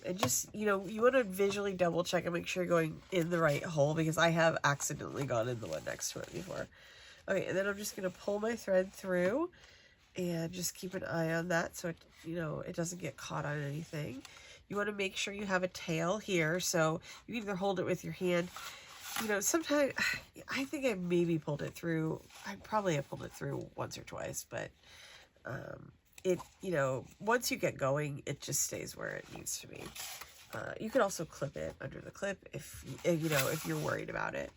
S1: And just, you know, you want to visually double check and make sure you're going in the right hole, because I have accidentally gone in the one next to it before. Okay, and then I'm just going to pull my thread through and just keep an eye on that so it, you know, it doesn't get caught on anything. You want to make sure you have a tail here, so you can either hold it with your hand. You know, sometimes I think I maybe pulled it through. I probably have pulled it through once or twice, but it, you know, once you get going, it just stays where it needs to be. You could also clip it under the clip if you know, if you're worried about it.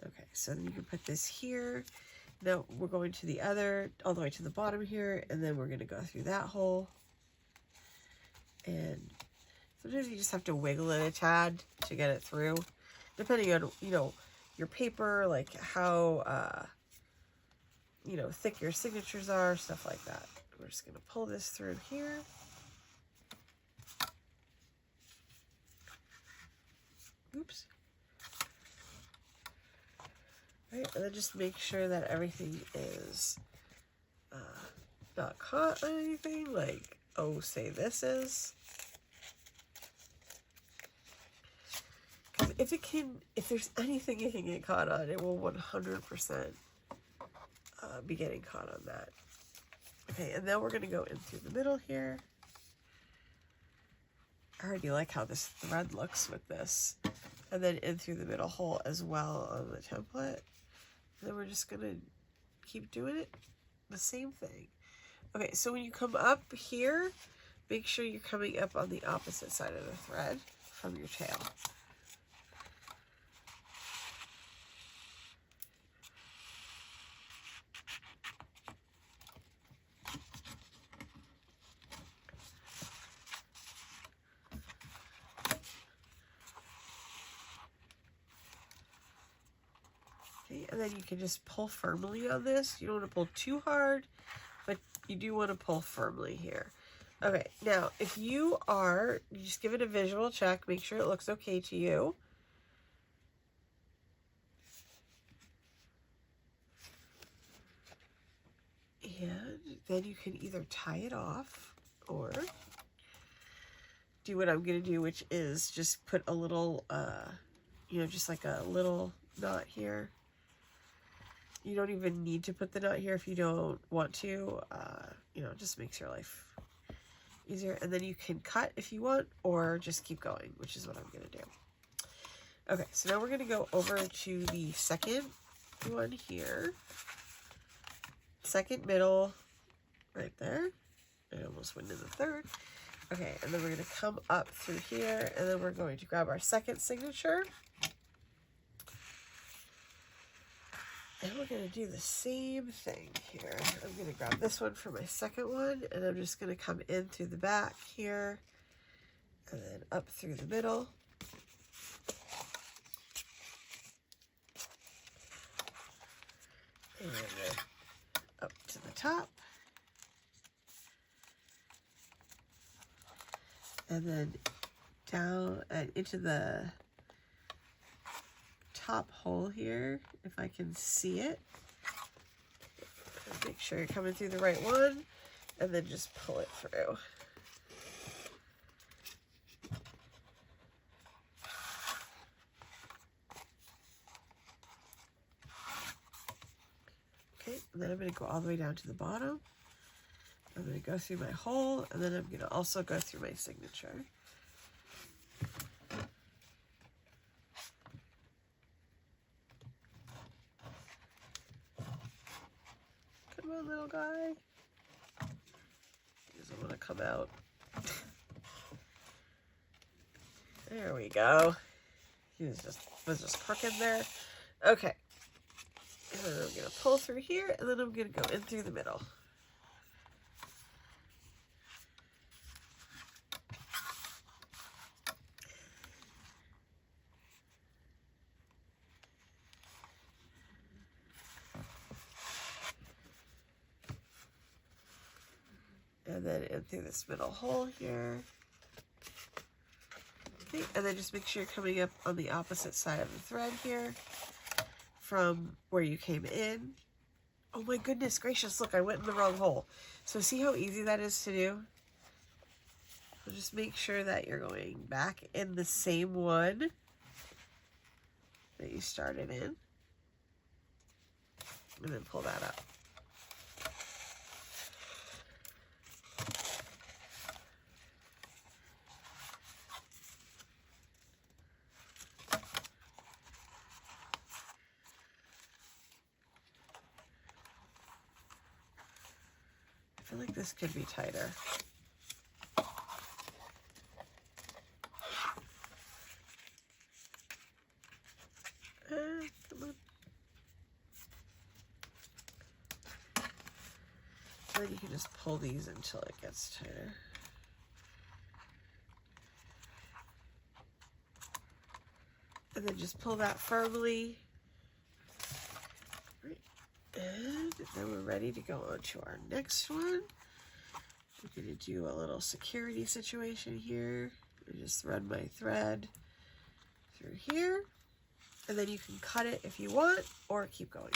S1: Okay, so then you can put this here. Now we're going to the other, all the way to the bottom here, and then we're going to go through that hole and Sometimes you just have to wiggle it a tad to get it through, depending on, you know, your paper, like how, you know, thick your signatures are, stuff like that. We're just going to pull this through here. Oops. All right, and then just make sure that everything is not caught on anything, like, oh, say this is. Because if there's anything it can get caught on, it will 100% be getting caught on that. Okay, and then we're going to go in through the middle here. I already like how this thread looks with this. And then in through the middle hole as well on the template. And then we're just going to keep doing it the same thing. Okay, so when you come up here, make sure you're coming up on the opposite side of the thread from your tail. And then you can just pull firmly on this. You don't want to pull too hard, but you do want to pull firmly here. Okay, now if you just give it a visual check, make sure it looks okay to you. And then you can either tie it off or do what I'm going to do, which is just put a little, you know, just like a little knot here. You don't even need to put the knot here if you don't want to. You know, just makes your life easier. And then you can cut if you want, or just keep going, which is what I'm going to do. Okay, so now we're going to go over to the second one here. Second middle, right there. I almost went into the third. Okay, and then we're going to come up through here, and then we're going to grab our second signature. And we're going to do the same thing here. I'm going to grab this one for my second one, and I'm just going to come in through the back here, and then up through the middle. And then up to the top. And then down and into the top hole here, if I can see it. Make sure you're coming through the right one, and then just pull it through. Okay, and then I'm going to go all the way down to the bottom. I'm going to go through my hole, and then I'm going to also go through my signature. Come on, little guy. He doesn't want to come out. There we go. He was just crooked there. Okay. And then I'm going to pull through here, and then I'm going to go in through the middle. And then in through this middle hole here. Okay, and then just make sure you're coming up on the opposite side of the thread here from where you came in. Oh my goodness gracious, look, I went in the wrong hole. So see how easy that is to do? So just make sure that you're going back in the same one that you started in. And then pull that up. I feel like this could be tighter. Come on. Then you can just pull these until it gets tighter. And then just pull that firmly. Right. And then we're ready to go on to our next one. We're going to do a little security situation here. I just run my thread through here. And then you can cut it if you want or keep going.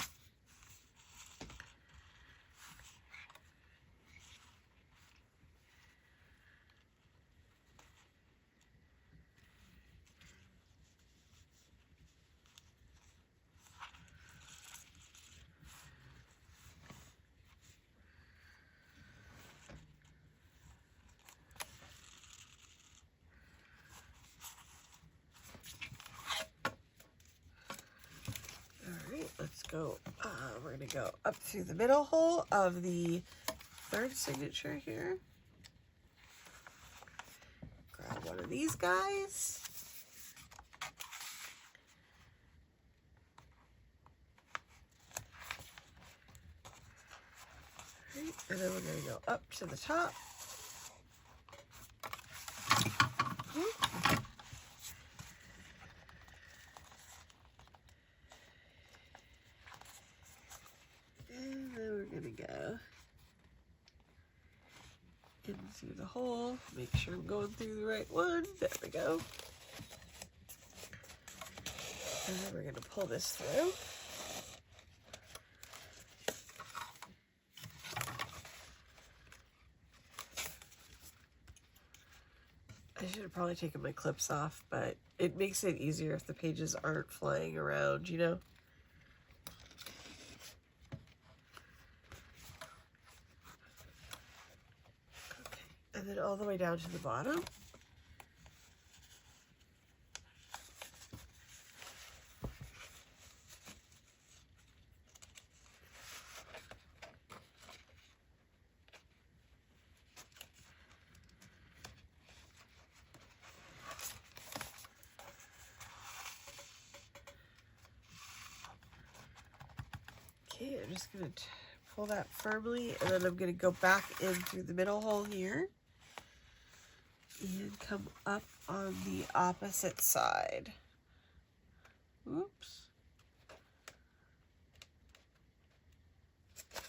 S1: Let's go. We're going to go up through the middle hole of the third signature here. Grab one of these guys. Right, and then we're going to go up to the top. Go in through the hole, make sure I'm going through the right one. There we go. And then we're going to pull this through. I should have probably taken my clips off, but it makes it easier if the pages aren't flying around, you know? And then all the way down to the bottom. Okay, I'm just going to pull that firmly, and then I'm going to go back in through the middle hole here. And come up on the opposite side. Oops.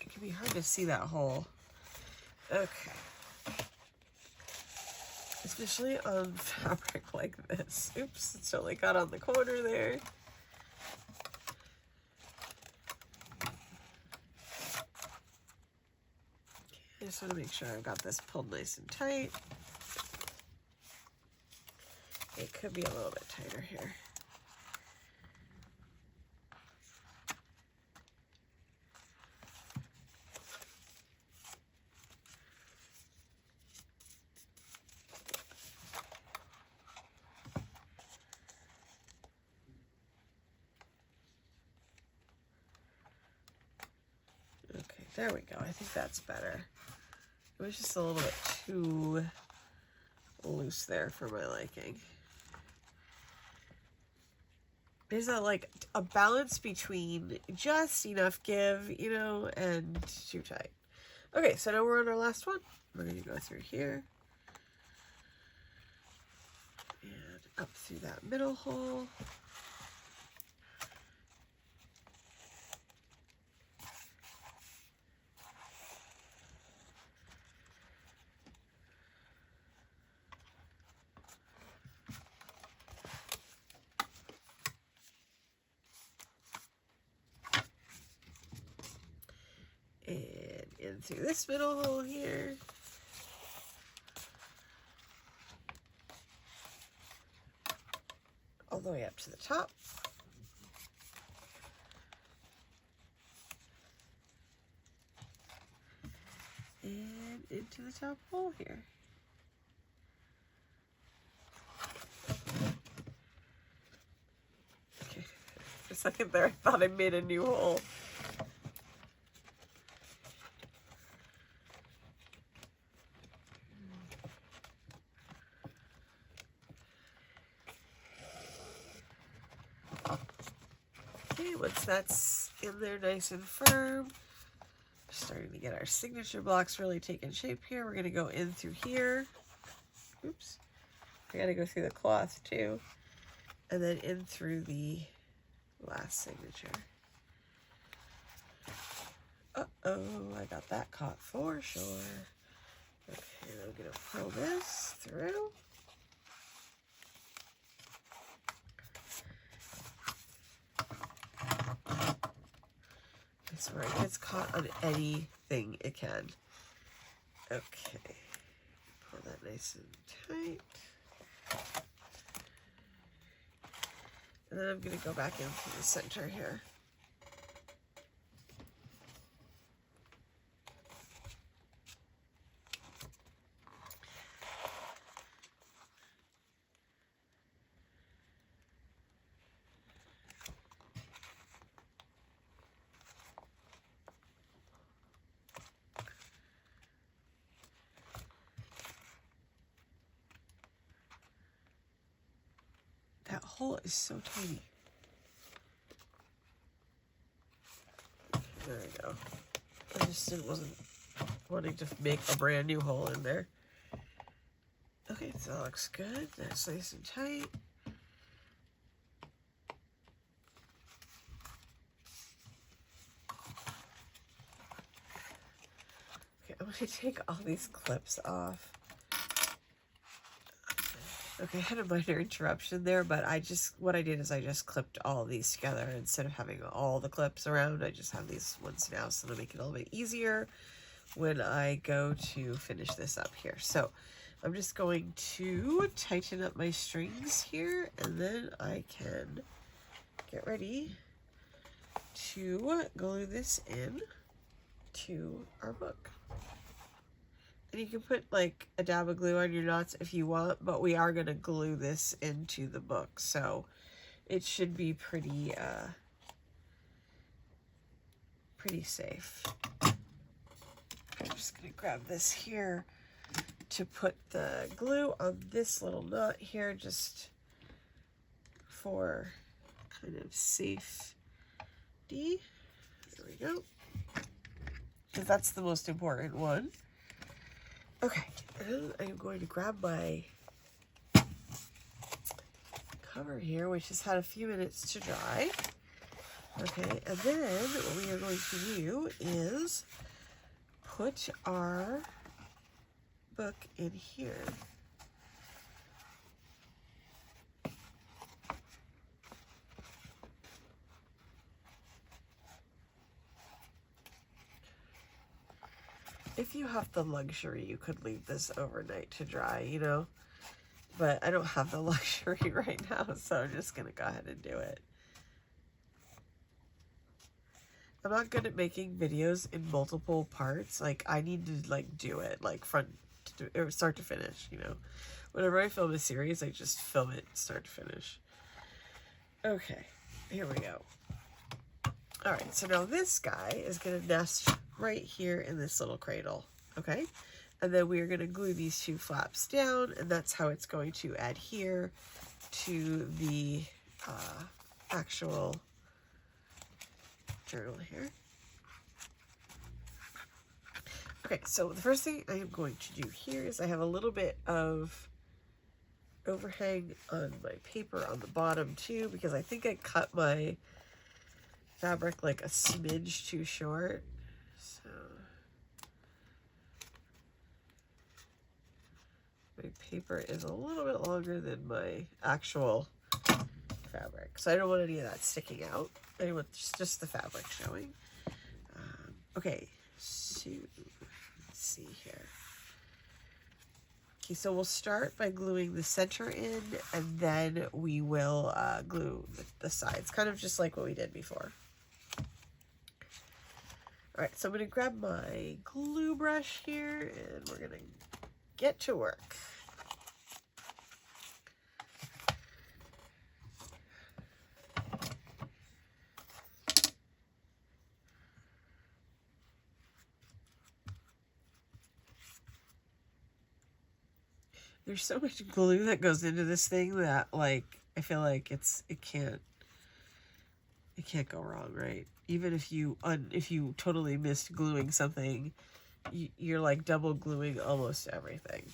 S1: It can be hard to see that hole. Okay. Especially on fabric like this. Oops, it's only got on the corner there. Okay, I just want to make sure I've got this pulled nice and tight. It could be a little bit tighter here. Okay, there we go. I think that's better. It was just a little bit too loose there for my liking. There's a balance between just enough give, you know, and too tight. Okay, so now we're on our last one. We're going to go through here. And up through that middle hole. And in through this middle hole here. All the way up to the top. And into the top hole here. Okay, for a second there I thought I made a new hole. Once that's in there nice and firm, we're starting to get our signature blocks really taking shape here. We're going to go in through here. Oops. I got to go through the cloth too. and then in through the last signature. Uh-oh, I got that caught for sure. Okay, I'm gonna pull this through. I swear it gets caught on anything it can. Okay, pull that nice and tight. And then I'm gonna go back into the center here. That hole is so tiny. There we go. I just wasn't wanting to make a brand new hole in there. Okay, so that looks good. That's nice and tight. Okay, I'm going to take all these clips off. Okay, I had a minor interruption there, but what I did is I just clipped all of these together. Instead of having all the clips around, I just have these ones now, so it'll make it a little bit easier when I go to finish this up here. So I'm just going to tighten up my strings here, and then I can get ready to glue this in to our book. And you can put like a dab of glue on your knots if you want, but we are going to glue this into the book, so it should be pretty safe. I'm just going to grab this here to put the glue on this little knot here, just for kind of safety. There we go. Because that's the most important one. Okay, and I'm going to grab my cover here, which has had a few minutes to dry. Okay, and then what we are going to do is put our book in here. If you have the luxury, you could leave this overnight to dry, you know, but I don't have the luxury right now, so I'm just going to go ahead and do it. I'm not good at making videos in multiple parts. Like, I need to, like, do it, like, or start to finish, you know. Whenever I film a series, I just film it start to finish. Okay, here we go. All right, so now this guy is going to nest right here in this little cradle, okay? And then we are going to glue these two flaps down, and that's how it's going to adhere to the actual journal here. Okay, so the first thing I am going to do here is I have a little bit of overhang on my paper on the bottom too, because I think I cut my fabric like a smidge too short. So my paper is a little bit longer than my actual fabric, so I don't want any of that sticking out. I want just the fabric showing. Okay, so let's see here. Okay, so we'll start by gluing the center in, and then we will glue the sides, kind of just like what we did before. All right, so I'm going to grab my glue brush here, and we're going to get to work. There's so much glue that goes into this thing that, like, I feel like it can't go wrong, right? Even if you totally missed gluing something, you're like double gluing almost everything.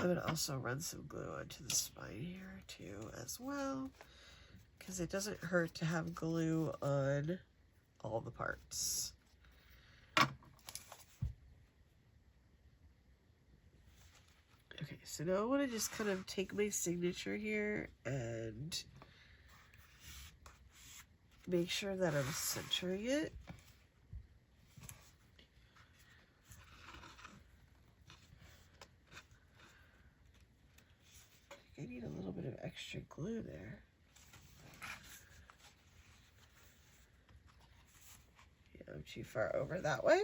S1: I'm going to also run some glue onto the spine here too as well, because it doesn't hurt to have glue on all the parts. Okay, so now I want to just kind of take my signature here and make sure that I'm centering it. I need a little bit of extra glue there. Yeah, I'm too far over that way.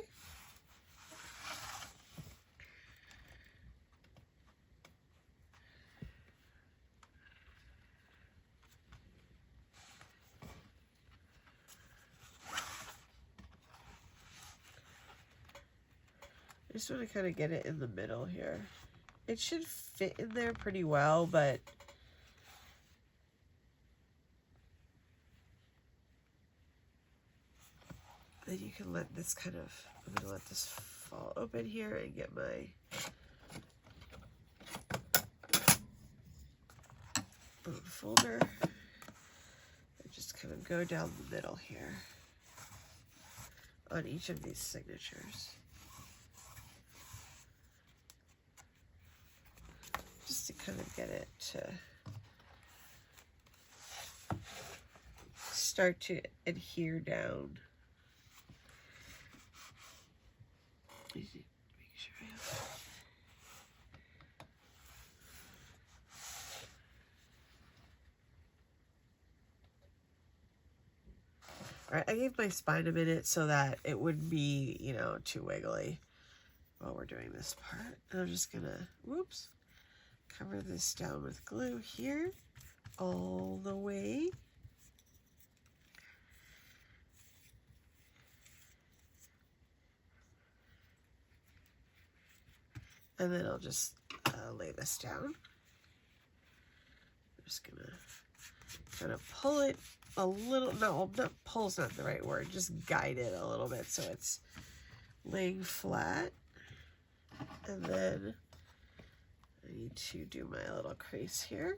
S1: I just want to kind of get it in the middle here. It should fit in there pretty well, but then you can let this kind of, I'm going to let this fall open here and get my bone folder. And just kind of go down the middle here on each of these signatures. Just to kind of get it to start to adhere down. Make sure I have. All right, I gave my spine a minute so that it wouldn't be, you know, too wiggly while we're doing this part. And I'm just gonna, whoops, cover this down with glue here all the way. And then I'll just lay this down. I'm just gonna kind of pull it a little, no, not pull's not the right word, just guide it a little bit so it's laying flat. And then I need to do my little crease here.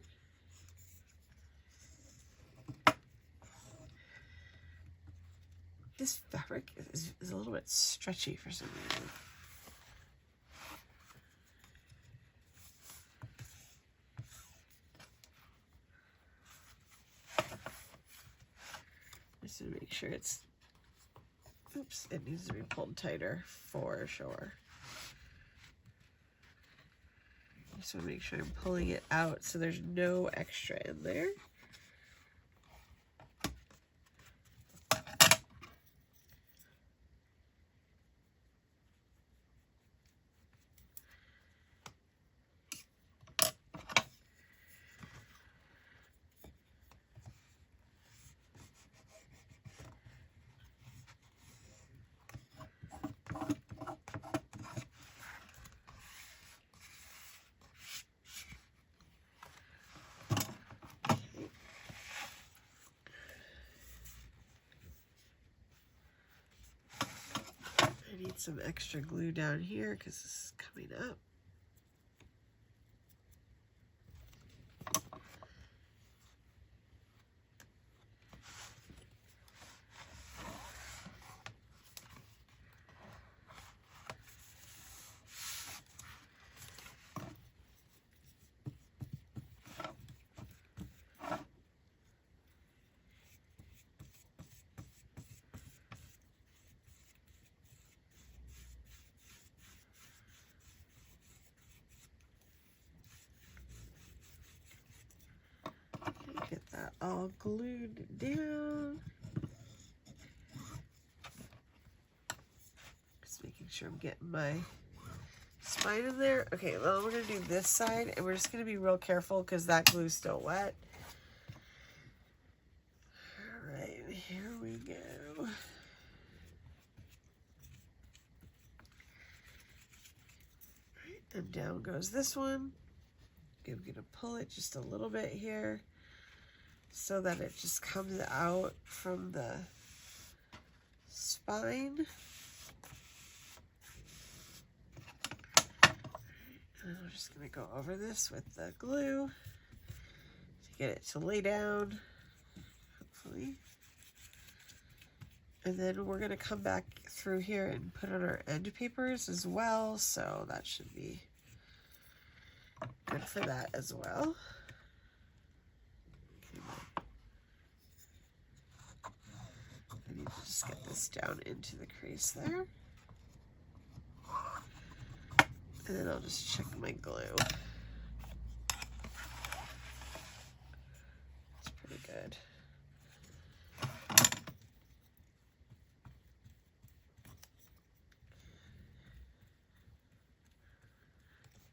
S1: This fabric is a little bit stretchy for some reason. Just to make sure it's, oops, it needs to be pulled tighter for sure. Just want to make sure I'm pulling it out so there's no extra in there. I need some extra glue down here because this is coming up. Get that all glued down. Just making sure I'm getting my spine in there. Okay, well, we're going to do this side, and we're just going to be real careful because that glue's still wet. All right, here we go. And down goes this one. I'm going to pull it just a little bit here so that it just comes out from the spine. And I'll just going to go over this with the glue to get it to lay down, hopefully. And then we're going to come back through here and put on our end papers as well, so that should be good for that as well. I need to just get this down into the crease there. And then I'll just check my glue. It's pretty good.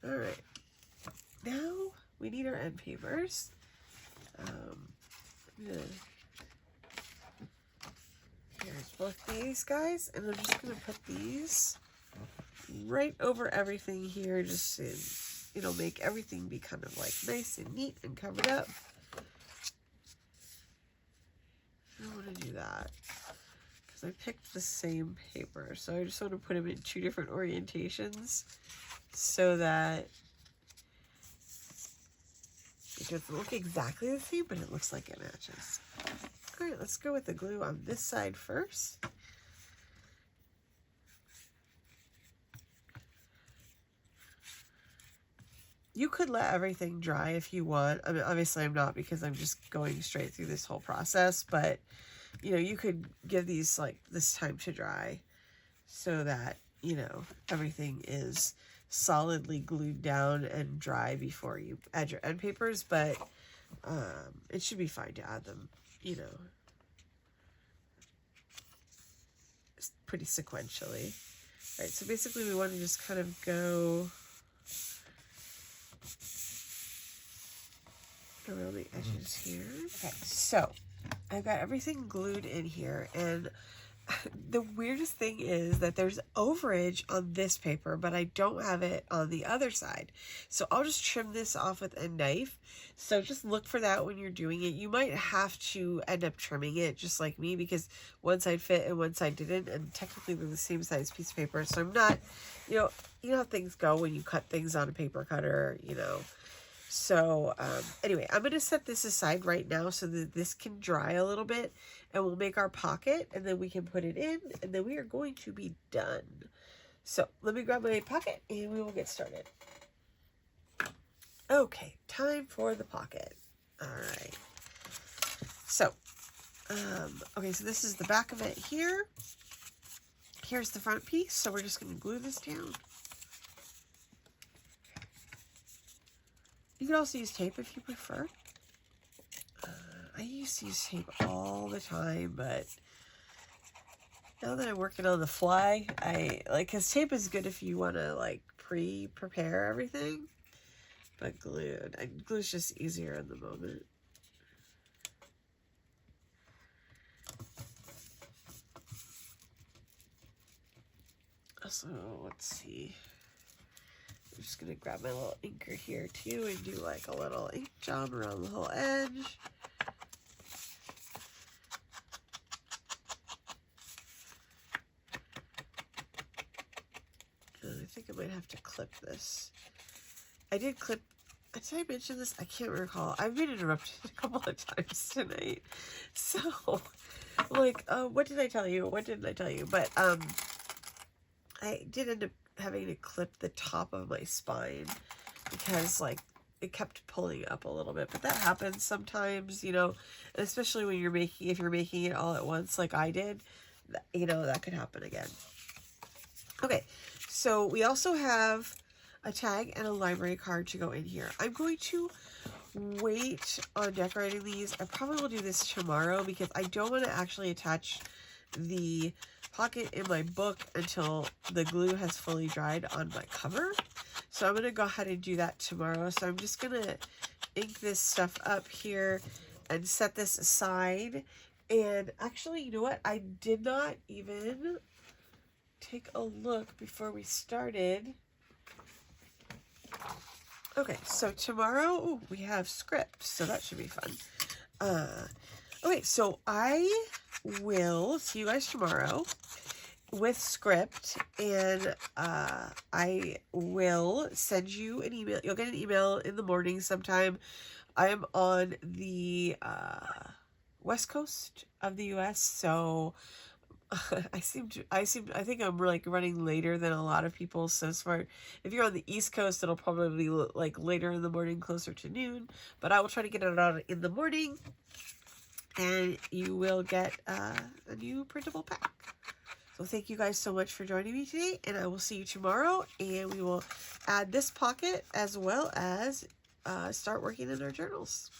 S1: All right. Now we need our end papers. Here's both these guys, and I'm just gonna put these right over everything here, just to, you know, make everything be kind of like nice and neat and covered up. I don't want to do that because I picked the same paper, so I just want to put them in 2 different orientations so that it doesn't look exactly the same, but it looks like it matches. All right, let's go with the glue on this side first. You could let everything dry if you want. I mean, obviously I'm not, because I'm just going straight through this whole process, but you know, you could give these like this time to dry so that, you know, everything is solidly glued down and dry before you add your end papers, but it should be fine to add them, you know, pretty sequentially. All right, so basically we want to just kind of go around the edges here. Okay, so I've got everything glued in here, and the weirdest thing is that there's overage on this paper, but I don't have it on the other side. So I'll just trim this off with a knife. So just look for that when you're doing it. You might have to end up trimming it just like me, because one side fit and one side didn't, and technically they're the same size piece of paper. So I'm not, you know how things go when you cut things on a paper cutter, you know. So anyway, I'm going to set this aside right now so that this can dry a little bit, and we'll make our pocket, and then we can put it in, and then we are going to be done. So let me grab my pocket and we will get started. Okay, time for the pocket. All right. So, okay, so this is the back of it here. Here's the front piece. So we're just going to glue this down. You could also use tape if you prefer. I used to use tape all the time, but now that I'm working on the fly, because tape is good if you want to like prepare everything, but glue's just easier in the moment. So let's see. I'm just gonna grab my little inker here too and do like a little ink job around the whole edge. And I think I might have to clip this. Did I mention this? I can't recall. I've been interrupted a couple of times tonight. So, like, what did I tell you? What didn't I tell you? But, I did end up having to clip the top of my spine because, like, it kept pulling up a little bit. But that happens sometimes, you know, and especially when if you're making it all at once like I did, you know, that could happen again. Okay, so we also have a tag and a library card to go in here. I'm going to wait on decorating these. I probably will do this tomorrow because I don't want to actually attach the pocket in my book until the glue has fully dried on my cover. So I'm going to go ahead and do that tomorrow. So I'm just going to ink this stuff up here and set this aside. And actually, you know what? I did not even take a look before we started. Okay, so tomorrow we have script, so that should be fun. Okay, so I will see you guys tomorrow, with script, and I will send you an email. You'll get an email in the morning sometime. I am on the west coast of the US, so I think I'm like running later than a lot of people. So as far, if you're on the East Coast, it'll probably be like later in the morning, closer to noon. But I will try to get it on in the morning, and you will get a new printable pack. So thank you guys so much for joining me today, and I will see you tomorrow. And we will add this pocket as well as start working in our journals.